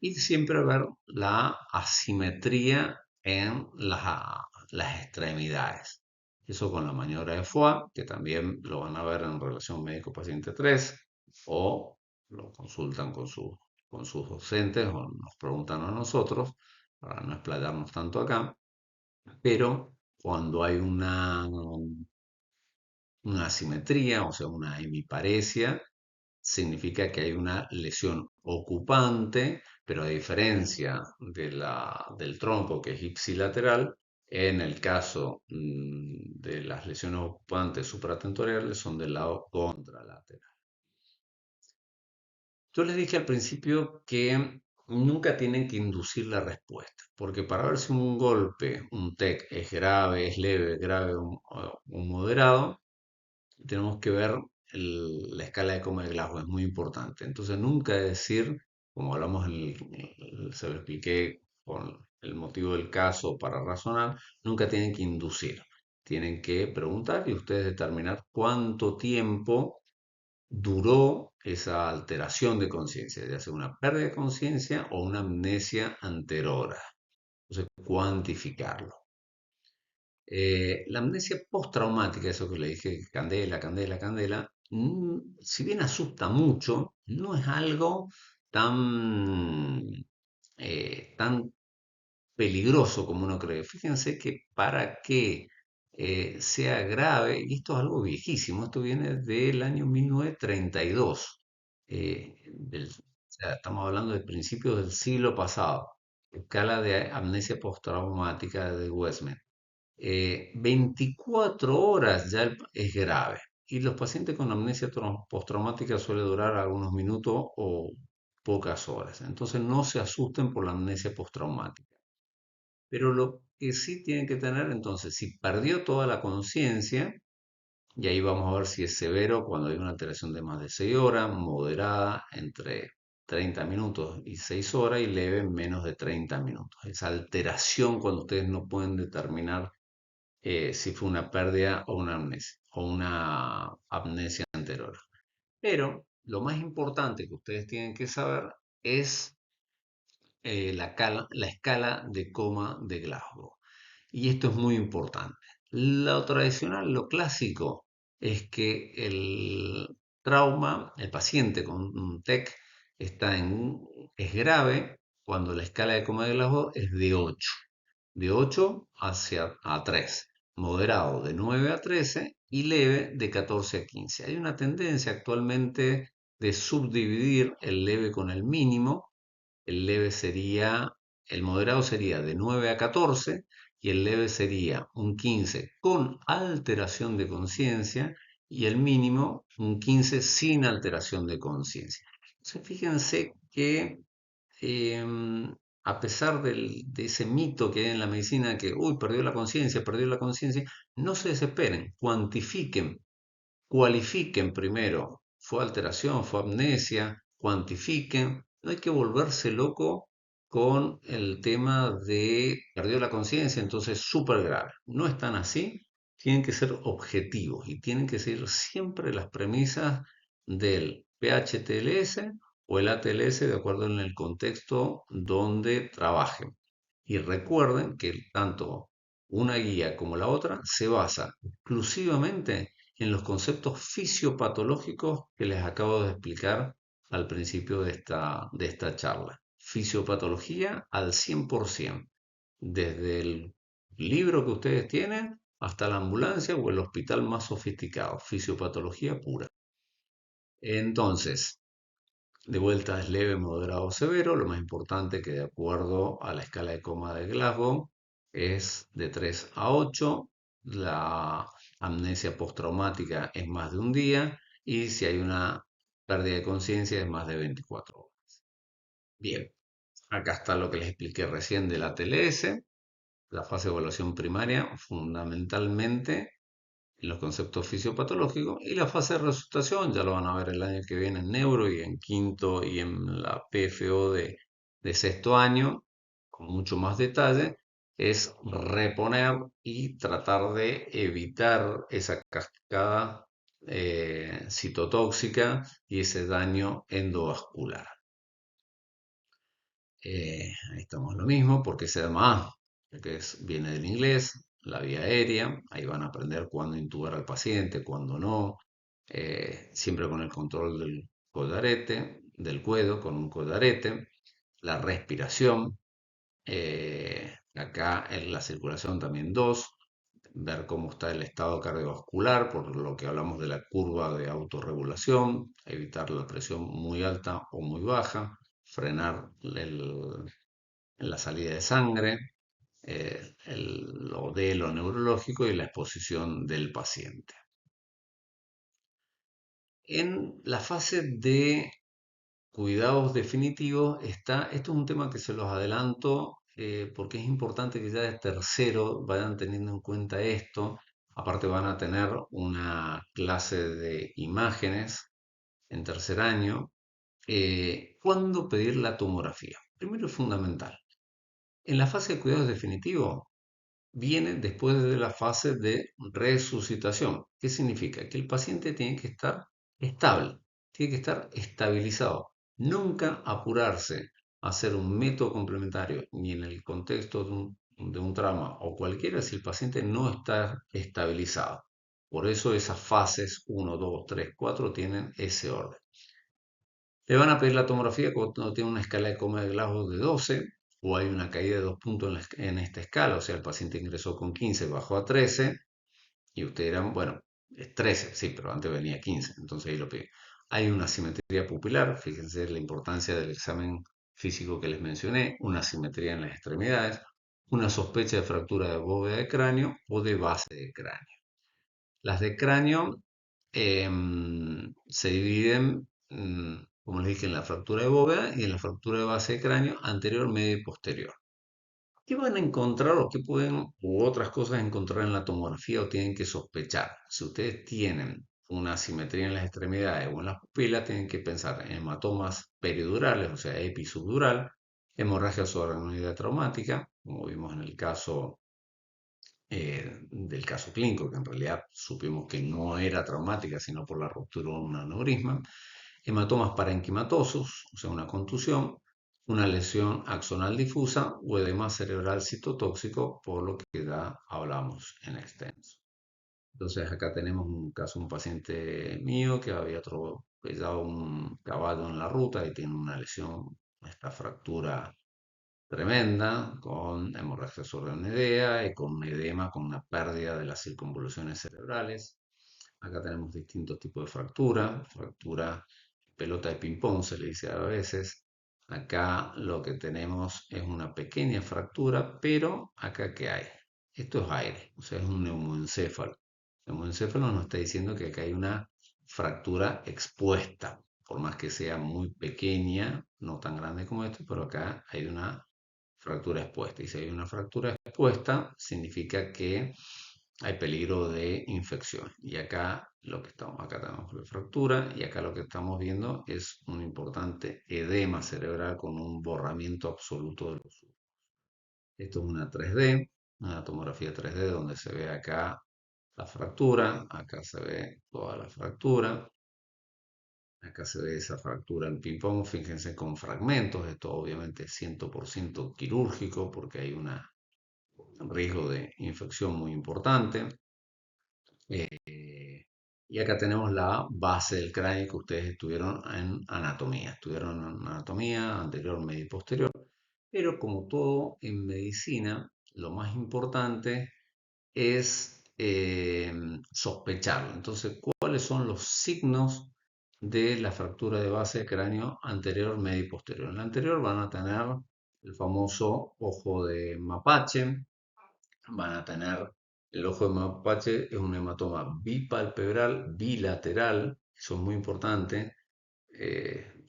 Y siempre ver la asimetría en las extremidades. Eso con la maniobra de Foix, que también lo van a ver en relación médico-paciente 3, o lo consultan con sus docentes o nos preguntan a nosotros, para no explayarnos tanto acá. Pero cuando hay una asimetría, o sea, una hemiparesia, significa que hay una lesión ocupante, pero a diferencia del tronco que es ipsilateral, en el caso de las lesiones ocupantes supratentoriales son del lado contralateral. Yo les dije al principio que nunca tienen que inducir la respuesta, porque para ver si un golpe, un TEC es grave, es leve, grave o moderado, tenemos que ver la escala de coma de Glasgow, es muy importante. Entonces, nunca decir, como hablamos, se lo expliqué con el motivo del caso para razonar, nunca tienen que inducir. Tienen que preguntar y ustedes determinar cuánto tiempo duró esa alteración de conciencia, ya sea una pérdida de conciencia o una amnesia anterora. Entonces, cuantificarlo. La amnesia postraumática, eso que le dije, candela, candela, candela, si bien asusta mucho, no es algo tan, tan peligroso como uno cree. Fíjense que para que sea grave, y esto es algo viejísimo, esto viene del año 1932, o sea, estamos hablando de principios del siglo pasado, escala de amnesia postraumática de Westman. 24 horas ya es grave. Y los pacientes con amnesia postraumática suele durar algunos minutos o pocas horas. Entonces no se asusten por la amnesia postraumática. Pero lo que sí tienen que tener, entonces, si perdió toda la conciencia, y ahí vamos a ver si es severo cuando hay una alteración de más de 6 horas, moderada entre 30 minutos y 6 horas y leve en menos de 30 minutos. Esa alteración cuando ustedes no pueden determinar si fue una pérdida o una amnesia anterior. Pero lo más importante que ustedes tienen que saber es la escala de coma de Glasgow. Y esto es muy importante. Lo tradicional, lo clásico, es que el trauma, el paciente con un TEC es grave cuando la escala de coma de Glasgow es de 8 hacia a 3, moderado de 9 a 13 y leve de 14 a 15. Hay una tendencia actualmente de subdividir el leve con el mínimo. El leve sería, el moderado sería de 9 a 14 y el leve sería un 15 con alteración de conciencia y el mínimo un 15 sin alteración de conciencia. Entonces fíjense que em, a pesar de ese mito que hay en la medicina que, uy, perdió la conciencia, no se desesperen, cuantifiquen, cualifiquen primero. Fue alteración, fue amnesia, cuantifiquen. No hay que volverse loco con el tema de perdió la conciencia, entonces súper grave. No están así, tienen que ser objetivos y tienen que seguir siempre las premisas del PHTLS o el ATLS de acuerdo en el contexto donde trabajen. Y recuerden que tanto una guía como la otra se basa exclusivamente en los conceptos fisiopatológicos que les acabo de explicar al principio de esta charla. Fisiopatología al 100%, desde el libro que ustedes tienen hasta la ambulancia o el hospital más sofisticado, fisiopatología pura. Entonces, de vuelta es leve, moderado o severo. Lo más importante que de acuerdo a la escala de coma de Glasgow es de 3 a 8. La amnesia postraumática es más de un día y si hay una pérdida de conciencia es más de 24 horas. Bien, Acá está lo que les expliqué recién de la TLS, la fase de evaluación primaria, fundamentalmente en los conceptos fisiopatológicos, y la fase de resultación, ya lo van a ver el año que viene en neuro y en quinto y en la PFO de sexto año, con mucho más detalle, es reponer y tratar de evitar esa cascada citotóxica y ese daño endovascular. Ahí estamos lo mismo, porque se llama A, que viene del inglés, la vía aérea, ahí van a aprender cuándo intubar al paciente, cuándo no, siempre con el control del collarete, del cuello con un collarete, la respiración, acá en la circulación también dos, ver cómo está el estado cardiovascular, por lo que hablamos de la curva de autorregulación, evitar la presión muy alta o muy baja, frenar la salida de sangre, de lo neurológico y la exposición del paciente. En la fase de cuidados definitivos esto es un tema que se los adelanto porque es importante que ya de tercero vayan teniendo en cuenta esto. Aparte van a tener una clase de imágenes en tercer año. ¿Cuándo pedir la tomografía? Primero es fundamental. En la fase de cuidados definitivos viene después de la fase de resucitación. ¿Qué significa? Que el paciente tiene que estar estable, tiene que estar estabilizado. Nunca apurarse a hacer un método complementario, ni en el contexto de un trauma o cualquiera, si el paciente no está estabilizado. Por eso esas fases 1, 2, 3, 4 tienen ese orden. Le van a pedir la tomografía cuando tiene una escala de coma de Glasgow de 12 o hay una caída de 2 puntos en esta escala, o sea, el paciente ingresó con 15, bajó a 13 y ustedes dirán, bueno, es 13, sí, pero antes venía 15, entonces ahí lo pide. Hay una simetría pupilar, fíjense la importancia del examen físico que les mencioné, una simetría en las extremidades, una sospecha de fractura de bóveda de cráneo o de base de cráneo. Las de cráneo se dividen, como les dije, en la fractura de bóveda y en la fractura de base de cráneo anterior, medio y posterior. ¿Qué van a encontrar o qué pueden u otras cosas encontrar en la tomografía o tienen que sospechar? Si ustedes tienen una asimetría en las extremidades o en las pupilas, tienen que pensar en hematomas peridurales, o sea, episubdural, hemorragia subaracnoidea traumática, como vimos en el caso del caso clínico, que en realidad supimos que no era traumática, sino por la ruptura de un aneurisma, hematomas parenquimatosos, o sea, una contusión, una lesión axonal difusa o edema cerebral citotóxico, por lo que ya hablamos en extenso. Entonces acá tenemos un caso, un paciente mío que había atropellado un caballo en la ruta y tiene una lesión, esta fractura tremenda, con hemorragia subaracnoidea y con un edema, con una pérdida de las circunvoluciones cerebrales. Acá tenemos distintos tipos de fractura pelota de ping-pong se le dice a veces. Acá lo que tenemos es una pequeña fractura, pero acá ¿qué hay? Esto es aire, o sea, es un neumoencéfalo. El neumoencéfalo nos está diciendo que acá hay una fractura expuesta, por más que sea muy pequeña, no tan grande como esto, pero acá hay una fractura expuesta. Y si hay una fractura expuesta, significa que hay peligro de infección. Y acá tenemos la fractura y acá lo que estamos viendo es un importante edema cerebral con un borramiento absoluto de los surcos. Esto es una 3D, una tomografía 3D donde se ve acá la fractura, acá se ve toda la fractura, acá se ve esa fractura en ping-pong, fíjense con fragmentos, esto obviamente es 100% quirúrgico porque hay un riesgo de infección muy importante. Eh, y acá tenemos la base del cráneo que ustedes estuvieron en anatomía. Estuvieron en anatomía anterior, medio y posterior. Pero como todo en medicina, lo más importante es sospecharlo. Entonces, ¿cuáles son los signos de la fractura de base de cráneo anterior, medio y posterior? En la anterior van a tener el famoso ojo de mapache, van a tener el ojo de mapache, es un hematoma bipalpebral, bilateral, eso es muy importante.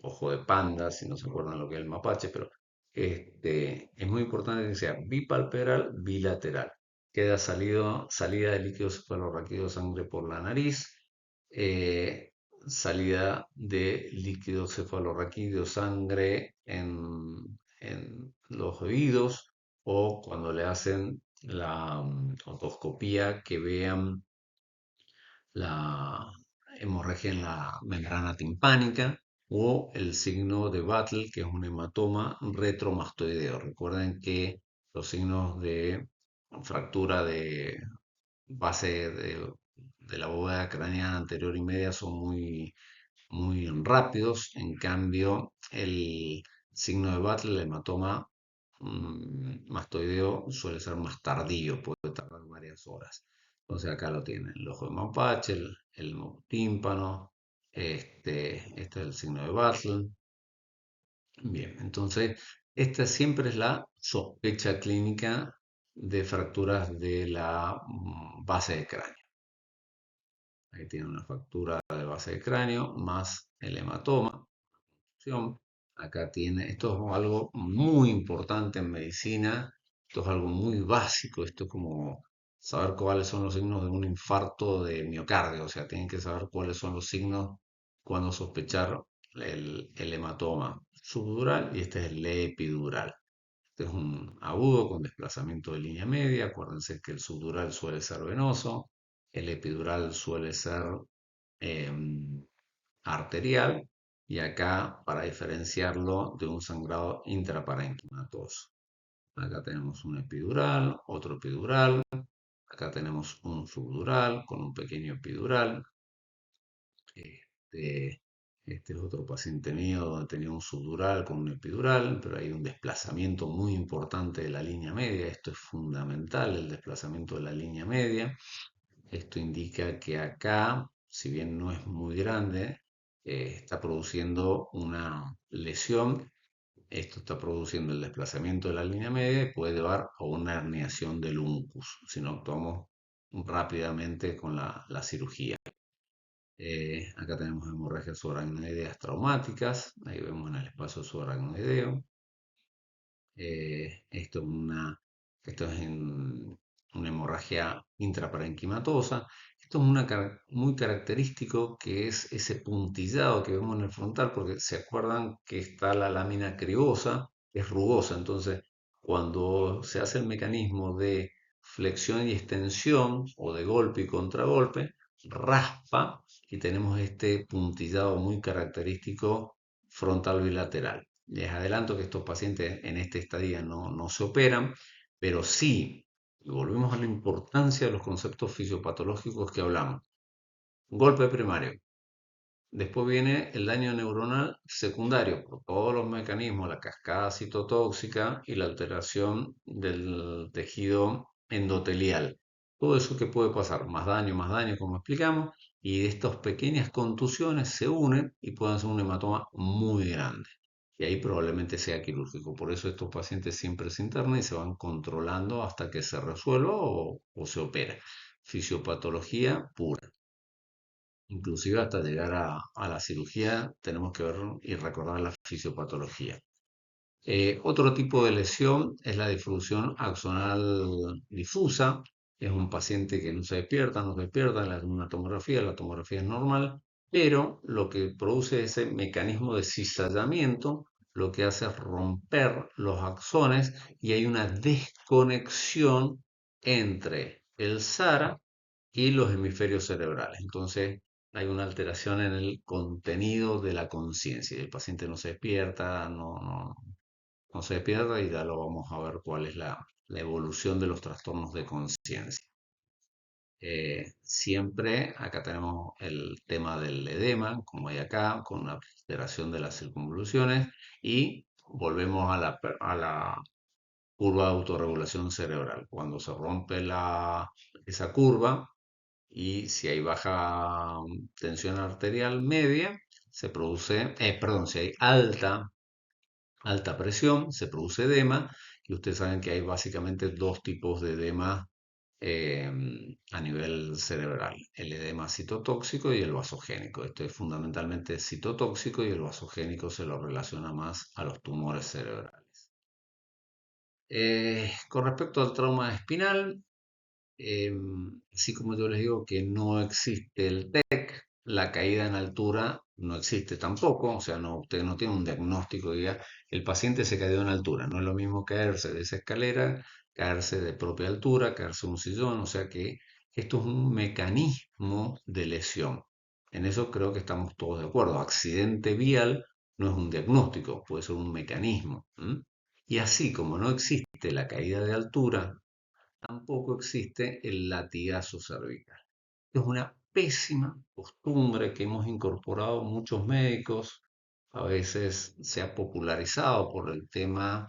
Ojo de panda, si no se acuerdan lo que es el mapache, pero es muy importante que sea bipalpebral, bilateral. Queda salida de líquido cefalorraquídeo de sangre por la nariz, eh, salida de líquido cefalorraquídeo sangre en los oídos o cuando le hacen la otoscopía que vean la hemorragia en la membrana timpánica o el signo de Battle, que es un hematoma retromastoideo. Recuerden que los signos de fractura de base de la bóveda craneana anterior y media son muy rápidos. En cambio, el signo de Battle, el hematoma mastoideo, suele ser más tardío, puede tardar varias horas. Entonces acá lo tienen, el ojo de mapache, el tímpano, este es el signo de Battle. Bien, entonces esta siempre es la sospecha clínica de fracturas de la base de cráneo. Ahí tiene una fractura de base de cráneo más el hematoma. Acá tiene, esto es algo muy importante en medicina, esto es algo muy básico, esto es como saber cuáles son los signos de un infarto de miocardio, o sea, tienen que saber cuáles son los signos cuando sospechar el hematoma subdural y este es el epidural. Este es un agudo con desplazamiento de línea media, acuérdense que el subdural suele ser venoso, el epidural suele ser em, arterial y acá para diferenciarlo de un sangrado intraparenquimatoso. Acá tenemos un epidural, otro epidural, acá tenemos un subdural con un pequeño epidural. Este, este es otro paciente mío donde tenía un subdural con un epidural, pero hay un desplazamiento muy importante de la línea media. Esto es fundamental, el desplazamiento de la línea media. Esto indica que acá, si bien no es muy grande, está produciendo una lesión. Esto está produciendo el desplazamiento de la línea media y puede llevar a una herniación del uncus si no actuamos rápidamente con la cirugía. Acá tenemos hemorragias subaracnoideas traumáticas. Ahí vemos en el espacio subaracnoideo. Esto es una hemorragia intraparenquimatosa. Esto es muy característico que es ese puntillado que vemos en el frontal, porque se acuerdan que está la lámina cribosa, es rugosa. Entonces, cuando se hace el mecanismo de flexión y extensión, o de golpe y contragolpe, raspa y tenemos este puntillado muy característico frontal bilateral. Les adelanto que estos pacientes en este estadio no se operan, pero sí, volvemos a la importancia de los conceptos fisiopatológicos que hablamos. Golpe primario. Después viene el daño neuronal secundario por todos los mecanismos, la cascada citotóxica y la alteración del tejido endotelial. Todo eso que puede pasar, más daño, como explicamos, y estas pequeñas contusiones se unen y pueden ser un hematoma muy grande. Y ahí probablemente sea quirúrgico. Por eso estos pacientes siempre se internan y se van controlando hasta que se resuelva o se opera. Fisiopatología pura. Inclusive hasta llegar a la cirugía tenemos que ver y recordar la fisiopatología. Otro tipo de lesión es la difusión axonal difusa. Es un paciente que no se despierta, le hacen una tomografía, la tomografía es normal, pero lo que produce ese mecanismo de cizallamiento, lo que hace es romper los axones y hay una desconexión entre el SARA y los hemisferios cerebrales. Entonces, hay una alteración en el contenido de la conciencia. El paciente no se despierta, no se despierta y ya lo vamos a ver cuál es la evolución de los trastornos de conciencia. Siempre acá tenemos el tema del edema, como hay acá, con una alteración de las circunvoluciones y volvemos a la curva de autorregulación cerebral. Cuando se rompe esa curva, y si hay baja tensión arterial media, perdón, si hay alta presión, se produce edema, y ustedes saben que hay básicamente dos tipos de edema eh, a nivel cerebral, el edema citotóxico y el vasogénico. Esto es fundamentalmente citotóxico y el vasogénico se lo relaciona más a los tumores cerebrales. Con respecto al trauma espinal, así como yo les digo que no existe el TEC, la caída en altura no existe tampoco, o sea, no, usted no tiene un diagnóstico, diga, el paciente se cayó en altura, no es lo mismo caerse de esa escalera, caerse de propia altura, caerse de un sillón, o sea que esto es un mecanismo de lesión. En eso creo que estamos todos de acuerdo. Accidente vial no es un diagnóstico, puede ser un mecanismo. ¿M? Y así como no existe la caída de altura, tampoco existe el latigazo cervical. Es una pésima costumbre que hemos incorporado muchos médicos. A veces se ha popularizado por el tema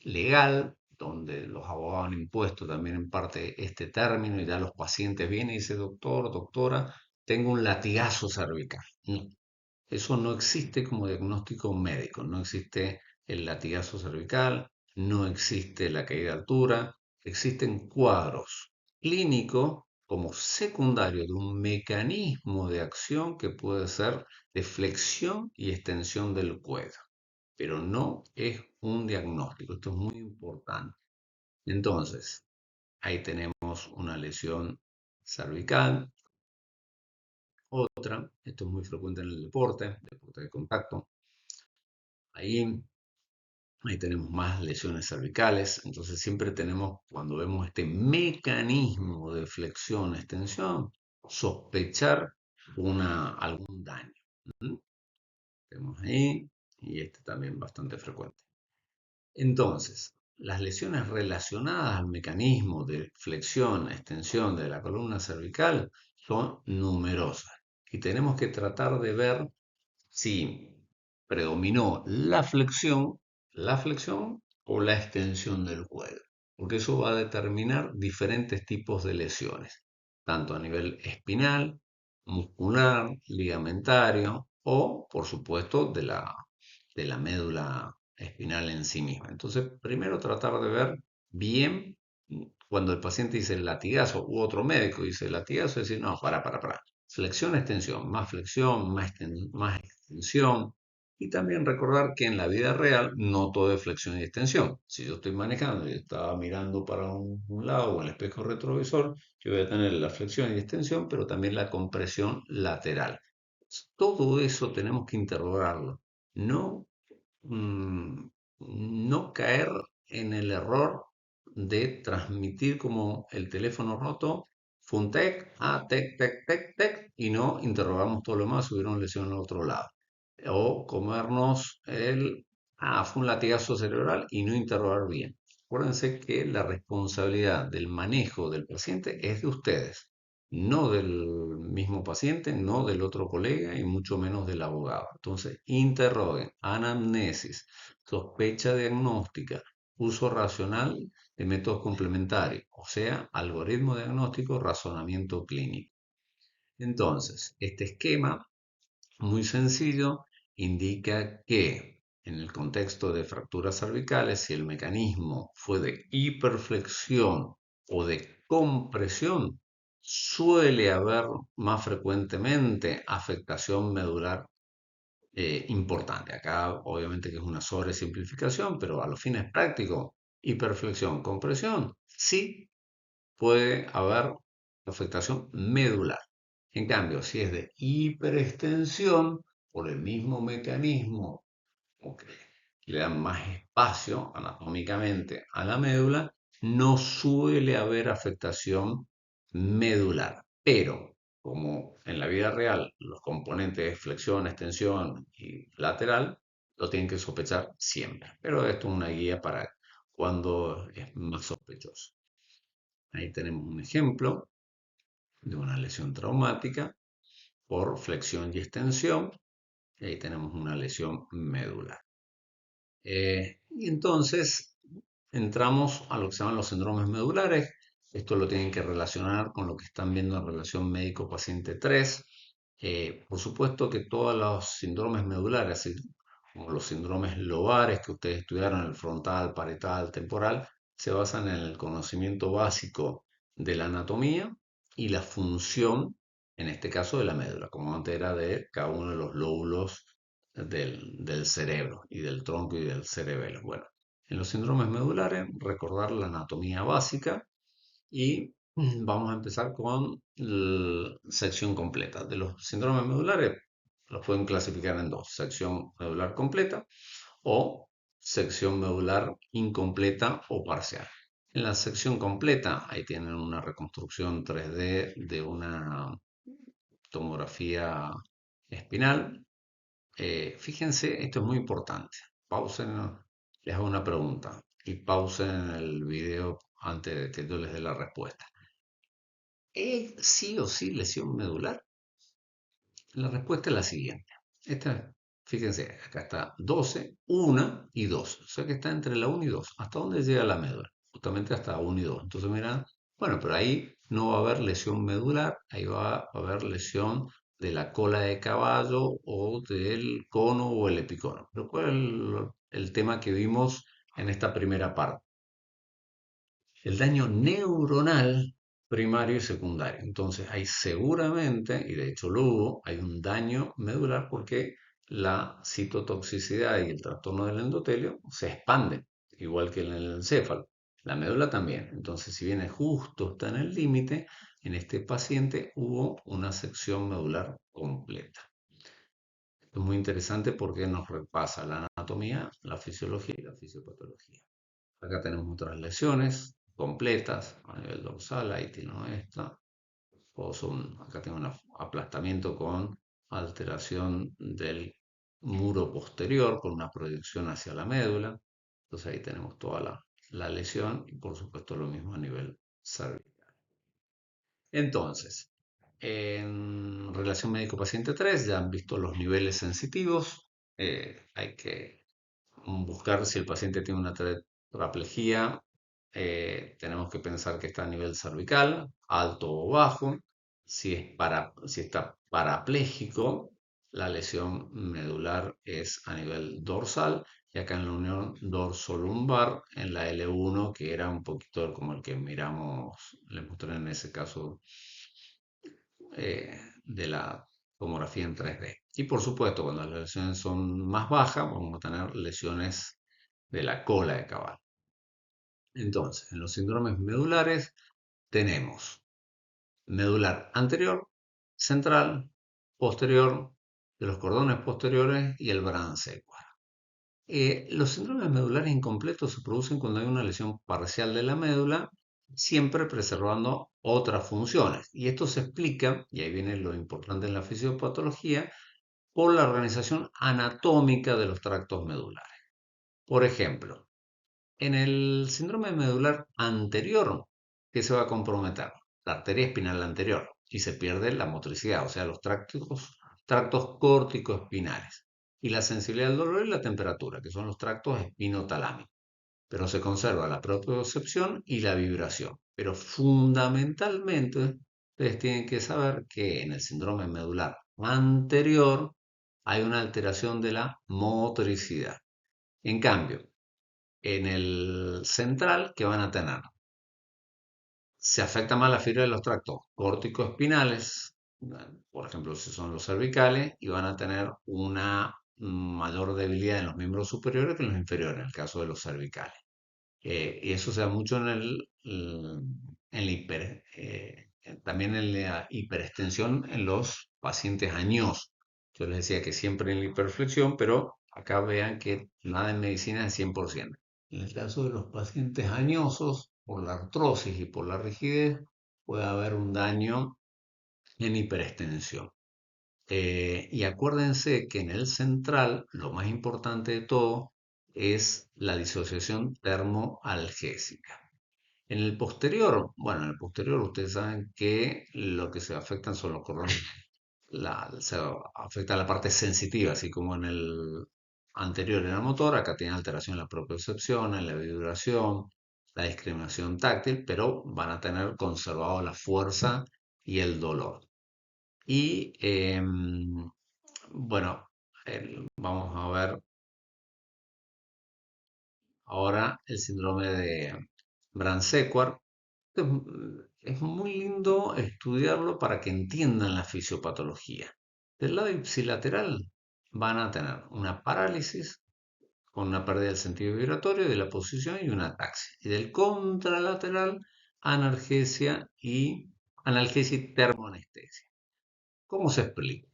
legal, donde los abogados han impuesto también en parte este término y ya los pacientes vienen y dicen, doctor, doctora, tengo un latigazo cervical. No, eso no existe como diagnóstico médico, no existe el latigazo cervical, no existe la caída de altura, existen cuadros clínicos como secundario de un mecanismo de acción que puede ser de flexión y extensión del cuello, pero no es un diagnóstico, esto es muy importante. Entonces, ahí tenemos una lesión cervical, otra, esto es muy frecuente en el deporte de contacto. Ahí, ahí tenemos más lesiones cervicales. Entonces siempre tenemos, cuando vemos este mecanismo de flexión, extensión, sospechar algún daño. ¿Mm? Tenemos ahí, y este también bastante frecuente. Entonces, las lesiones relacionadas al mecanismo de flexión, extensión de la columna cervical son numerosas. Y tenemos que tratar de ver si predominó la flexión o la extensión del cuello, porque eso va a determinar diferentes tipos de lesiones, tanto a nivel espinal, muscular, ligamentario o, por supuesto, de la médula espinal en sí misma. Entonces, primero tratar de ver bien cuando el paciente dice latigazo u otro médico dice latigazo, decir, no, para. Flexión, extensión, más extensión. Y también recordar que en la vida real no todo es flexión y extensión. Si yo estoy manejando y estaba mirando para un lado o el espejo retrovisor, yo voy a tener la flexión y extensión, pero también la compresión lateral. Todo eso tenemos que interrogarlo. No, mm, no caer en el error de transmitir como el teléfono roto fue un tec, tec, y no interrogamos todo lo más, hubieron lesión al otro lado. O comernos fue un latigazo cerebral y no interrogar bien. Acuérdense que la responsabilidad del manejo del paciente es de ustedes, no del mismo paciente, no del otro colega y mucho menos del abogado. Entonces, interroguen, anamnesis, sospecha diagnóstica, uso racional de métodos complementarios, o sea, algoritmo diagnóstico, razonamiento clínico. Entonces, este esquema, muy sencillo, indica que en el contexto de fracturas cervicales, si el mecanismo fue de hiperflexión o de compresión, suele haber más frecuentemente afectación medular importante. Acá obviamente que es una sobresimplificación, pero a los fines prácticos, hiperflexión, compresión, sí puede haber afectación medular. En cambio, si es de hiperextensión, por el mismo mecanismo, o que le dan más espacio anatómicamente a la médula, no suele haber afectación medular. Pero, como en la vida real los componentes de flexión, extensión y lateral, lo tienen que sospechar siempre. Pero esto es una guía para cuando es más sospechoso. Ahí tenemos un ejemplo de una lesión traumática por flexión y extensión. Y ahí tenemos una lesión medular. Y entonces entramos a lo que se llaman los síndromes medulares. Esto lo tienen que relacionar con lo que están viendo en relación médico-paciente 3. Por supuesto que todos los síndromes medulares, así como los síndromes lobares que ustedes estudiaron, el frontal, parietal, temporal, se basan en el conocimiento básico de la anatomía y la función, en este caso, de la médula, como antes era de cada uno de los lóbulos del cerebro y del tronco y del cerebelo. Bueno, En los síndromes medulares, recordar la anatomía básica y vamos a empezar con la sección completa. De los síndromes medulares, los pueden clasificar en dos: sección medular completa o sección medular incompleta o parcial. En la sección completa, ahí tienen una reconstrucción 3D de una tomografía espinal. Fíjense, esto es muy importante. Pausen, les hago una pregunta y pausen el video antes de que yo les dé la respuesta. ¿Es sí o sí lesión medular? La respuesta es la siguiente. Fíjense, acá está 12, 1 y 2. O sea que está entre la 1 y 2. ¿Hasta dónde llega la médula? Justamente hasta 1 y 2. Entonces miran, bueno, pero ahí no va a haber lesión medular, ahí va a haber lesión de la cola de caballo o del cono o el epicono. Pero ¿cuál es el tema que vimos en esta primera parte? El daño neuronal primario y secundario. Entonces, hay seguramente, y de hecho lo hubo, hay un daño medular porque la citotoxicidad y el trastorno del endotelio se expanden, igual que en el encéfalo. La médula también. Entonces, si bien justo está en el límite, en este paciente hubo una sección medular completa. Esto es muy interesante porque nos repasa la anatomía, la fisiología y la fisiopatología. Acá tenemos otras lesiones completas a nivel dorsal, ahí tiene esta. Acá tengo un aplastamiento con alteración del muro posterior, con una proyección hacia la médula. Entonces ahí tenemos toda la lesión y por supuesto lo mismo a nivel cervical. Entonces, en relación médico-paciente 3 ya han visto los niveles sensitivos. Hay que buscar si el paciente tiene una tetraplegia. Tenemos que pensar que está a nivel cervical, alto o bajo. Si está parapléjico, la lesión medular es a nivel dorsal. Y acá en la unión dorsolumbar, en la L1, que era un poquito como el que miramos, les mostré en ese caso de la tomografía en 3D. Y por supuesto, cuando las lesiones son más bajas, vamos a tener lesiones de la cola de caballo. Entonces, en los síndromes medulares tenemos medular anterior, central, posterior, de los cordones posteriores y el bransequar. Los síndromes medulares incompletos se producen cuando hay una lesión parcial de la médula, siempre preservando otras funciones. Y esto se explica, y ahí viene lo importante en la fisiopatología, por la organización anatómica de los tractos medulares. Por ejemplo, en el síndrome medular anterior, ¿qué se va a comprometer? La arteria espinal anterior y se pierde la motricidad, o sea, los tractos córtico-espinales y la sensibilidad al dolor y la temperatura, que son los tractos espinotalámicos. Pero se conserva la propiocepción y la vibración. Pero fundamentalmente, ustedes tienen que saber que en el síndrome medular anterior hay una alteración de la motricidad. En cambio, en el central, ¿qué van a tener? Se afecta más la fibra de los tractos córtico-espinales, por ejemplo, si son los cervicales, y van a tener una mayor debilidad en los miembros superiores que en los inferiores, en el caso de los cervicales. Y eso se da mucho también en la hiperextensión en los pacientes añosos. Yo les decía que siempre en la hiperflexión, pero acá vean que nada en medicina es 100%. En el caso de los pacientes añosos, por la artrosis y por la rigidez, puede haber un daño en hiperextensión. Y acuérdense que en el central, lo más importante de todo es la disociación termoalgésica. En el posterior, bueno, en el posterior ustedes saben que lo que se afectan son los cordones, se afecta la parte sensitiva, así como en el anterior en el motor, acá tiene alteración en la propiocepción, en la vibración, la discriminación táctil, pero van a tener conservado la fuerza y el dolor. Y bueno, vamos a ver ahora el síndrome de Brand-Sequard. Es muy lindo estudiarlo para que entiendan la fisiopatología. Del lado ipsilateral van a tener una parálisis con una pérdida del sentido vibratorio, de la posición y una ataxia. Y del contralateral, analgesia y termoanestesia. ¿Cómo se explica?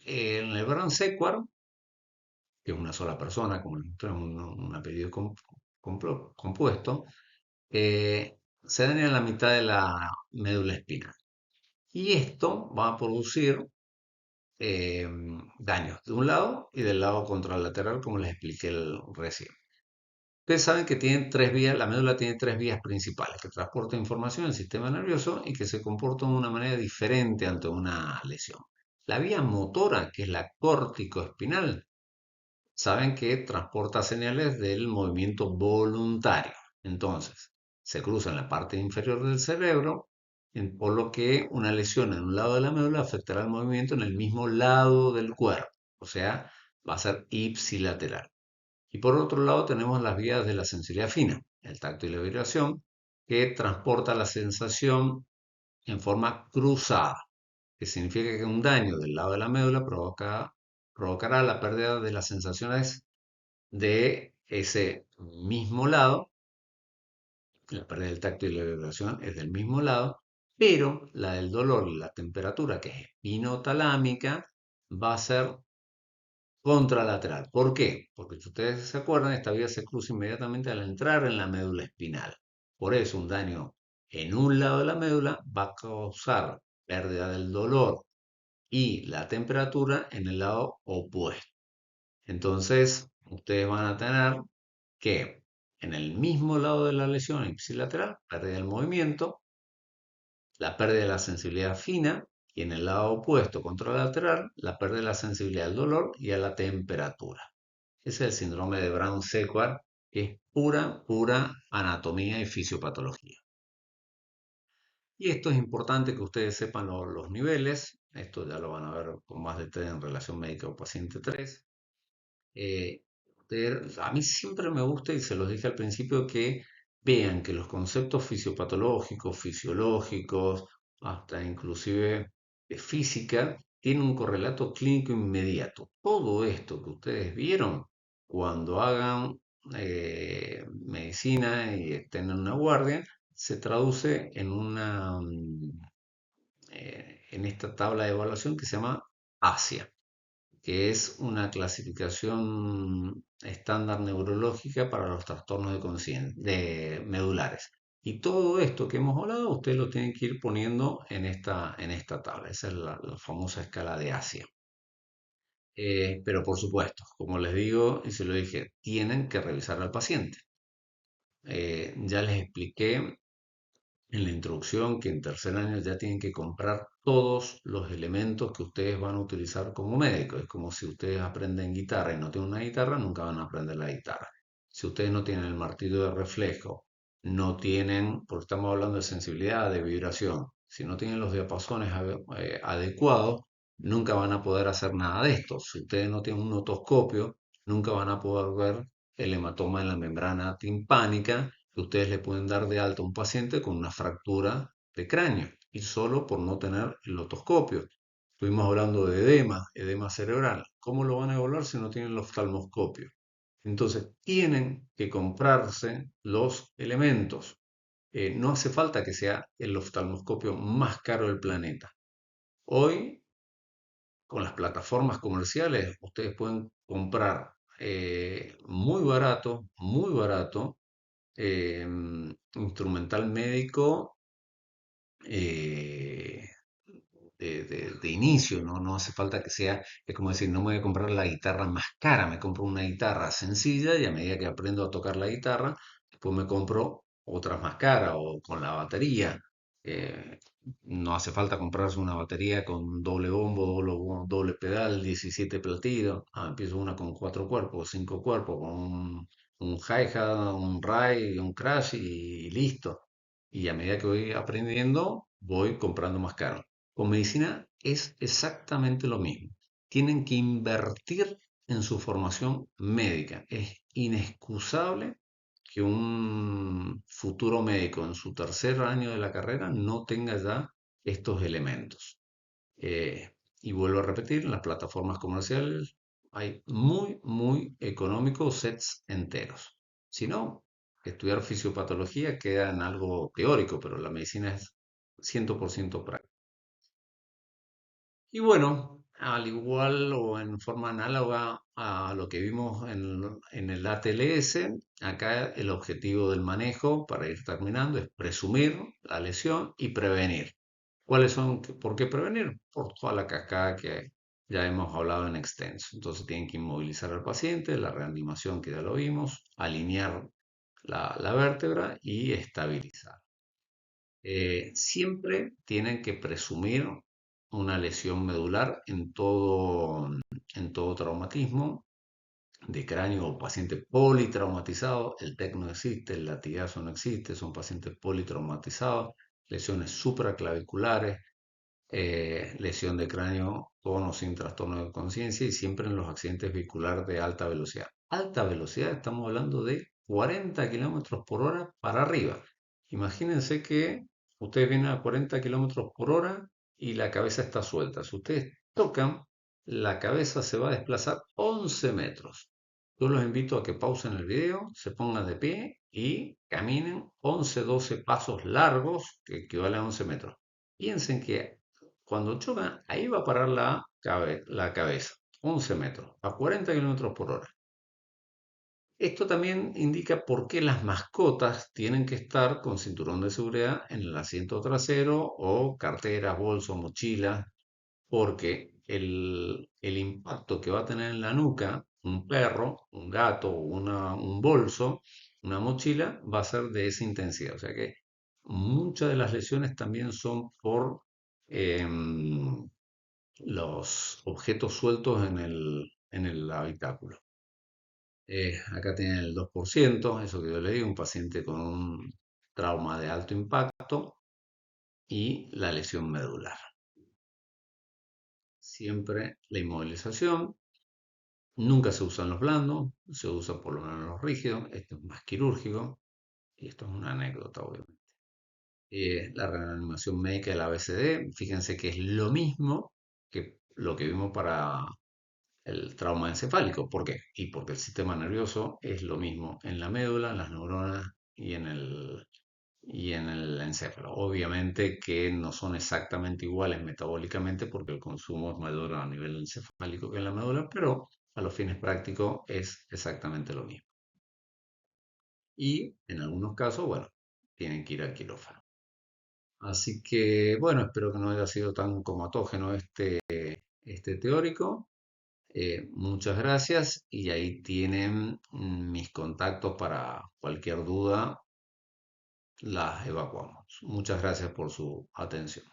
En el Brown Sequard, que es una sola persona, como les mostré, un apellido compuesto, se daña en la mitad de la médula espinal. Y esto va a producir eh, daños de un lado y del lado contralateral, como les expliqué recién. Ustedes saben que tienen tres vías, la médula tiene tres vías principales que transportan información al sistema nervioso y que se comportan de una manera diferente ante una lesión. La vía motora, que es la córtico-espinal, saben que transporta señales del movimiento voluntario. Entonces, se cruza en la parte inferior del cerebro, por lo que una lesión en un lado de la médula afectará el movimiento en el mismo lado del cuerpo, o sea, va a ser ipsilateral. Y por otro lado tenemos las vías de la sensibilidad fina, el tacto y la vibración, que transporta la sensación en forma cruzada, que significa que un daño del lado de la médula provocará la pérdida de las sensaciones de ese mismo lado, la pérdida del tacto y la vibración es del mismo lado, pero la del dolor y la temperatura, que es espinotalámica, va a ser contralateral. ¿Por qué? Porque si ustedes se acuerdan, esta vía se cruza inmediatamente al entrar en la médula espinal. Por eso un daño en un lado de la médula va a causar pérdida del dolor y la temperatura en el lado opuesto. Entonces, ustedes van a tener que en el mismo lado de la lesión ipsilateral, pérdida del movimiento, la pérdida de la sensibilidad fina, y en el lado opuesto, contralateral, la pérdida de la sensibilidad al dolor y a la temperatura. Ese es el síndrome de Brown-Séquard, que es pura anatomía y fisiopatología. Y esto es importante que ustedes sepan los niveles. Esto ya lo van a ver con más detalle en relación médica o paciente 3. Eh, a mí siempre me gusta, y se los dije al principio, que vean que los conceptos fisiopatológicos, fisiológicos, hasta inclusive de física, tienen un correlato clínico inmediato. Todo esto que ustedes vieron cuando hagan medicina y estén en una guardia, se traduce en esta tabla de evaluación que se llama ASIA, que es una clasificación estándar neurológica para los trastornos de medulares. Y todo esto que hemos hablado, ustedes lo tienen que ir poniendo en esta tabla. Esa es la famosa escala de Asia. Pero por supuesto, como les digo y se lo dije, tienen que revisar al paciente. Ya les expliqué en la introducción que en tercer año ya tienen que comprar todos los elementos que ustedes van a utilizar como médicos. Es como si ustedes aprenden guitarra y no tienen una guitarra, nunca van a aprender la guitarra. Si ustedes no tienen el martillo de reflejo, no tienen, porque estamos hablando de sensibilidad, de vibración, si no tienen los diapasones adecuados, nunca van a poder hacer nada de esto. Si ustedes no tienen un otoscopio, nunca van a poder ver el hematoma en la membrana timpánica que ustedes le pueden dar de alta a un paciente con una fractura de cráneo y solo por no tener el otoscopio. Estuvimos hablando de edema cerebral. ¿Cómo lo van a evaluar si no tienen el oftalmoscopio? Entonces, tienen que comprarse los elementos. No hace falta que sea el oftalmoscopio más caro del planeta. Hoy, con las plataformas comerciales, ustedes pueden comprar muy barato, instrumental médico eh, de inicio, ¿no? No hace falta que sea, es como decir, no me voy a comprar la guitarra más cara, me compro una guitarra sencilla y a medida que aprendo a tocar la guitarra, después me compro otras más caras o con la batería. Eh, no hace falta comprarse una batería con doble pedal, 17 platillos. Empiezo una con 4 cuerpos, 5 cuerpos, con un hi-hat, un ride, un crash y listo. Y a medida que voy aprendiendo, voy comprando más caro. Con medicina es exactamente lo mismo. Tienen que invertir en su formación médica. Es inexcusable que un futuro médico en su tercer año de la carrera no tenga ya estos elementos. Y vuelvo a repetir, en las plataformas comerciales hay muy económico sets enteros. Si no, estudiar fisiopatología queda en algo teórico, pero la medicina es 100% práctica. Y bueno, al igual o en forma análoga a lo que vimos en el ATLS, acá el objetivo del manejo, para ir terminando, es presumir la lesión y prevenir. ¿Cuáles son? ¿Por qué prevenir? Por toda la cascada que ya hemos hablado en extenso. Entonces tienen que inmovilizar al paciente, la reanimación que ya lo vimos, alinear la vértebra y estabilizar. Siempre tienen que presumir una lesión medular en todo traumatismo de cráneo o paciente politraumatizado. El TEC no existe, el latigazo no existe, son pacientes politraumatizados, lesiones supraclaviculares, lesión de cráneo con o sin trastorno de conciencia y siempre en los accidentes vehiculares de alta velocidad. Alta velocidad, estamos hablando de 40 kilómetros por hora para arriba. Imagínense que ustedes vienen a 40 kilómetros por hora y la cabeza está suelta. Si ustedes tocan, la cabeza se va a desplazar 11 metros. Yo los invito a que pausen el video, se pongan de pie y caminen 11-12 pasos largos que equivalen a 11 metros. Piensen que cuando chocan, ahí va a parar la cabeza, 11 metros, a 40 kilómetros por hora. Esto también indica por qué las mascotas tienen que estar con cinturón de seguridad en el asiento trasero o carteras, bolsos, mochilas, porque el impacto que va a tener en la nuca un perro, un gato, un bolso, una mochila, va a ser de esa intensidad. O sea que muchas de las lesiones también son por em, los objetos sueltos en el habitáculo. Acá tienen el 2%, eso que yo le digo, un paciente con un trauma de alto impacto y la lesión medular. Siempre la inmovilización, nunca se usan los blandos, se usa por lo menos los rígidos, esto es más quirúrgico y esto es una anécdota, obviamente. La reanimación médica del ABCD, fíjense que es lo mismo que lo que vimos para el trauma encefálico. ¿Por qué? Y porque el sistema nervioso es lo mismo en la médula, en las neuronas y en el encéfalo. Obviamente que no son exactamente iguales metabólicamente porque el consumo es mayor a nivel encefálico que en la médula, pero a los fines prácticos es exactamente lo mismo. Y en algunos casos, bueno, tienen que ir al quirófano. Así que, bueno, espero que no haya sido tan comatógeno este teórico. Muchas gracias y ahí tienen mis contactos para cualquier duda, las evacuamos. Muchas gracias por su atención.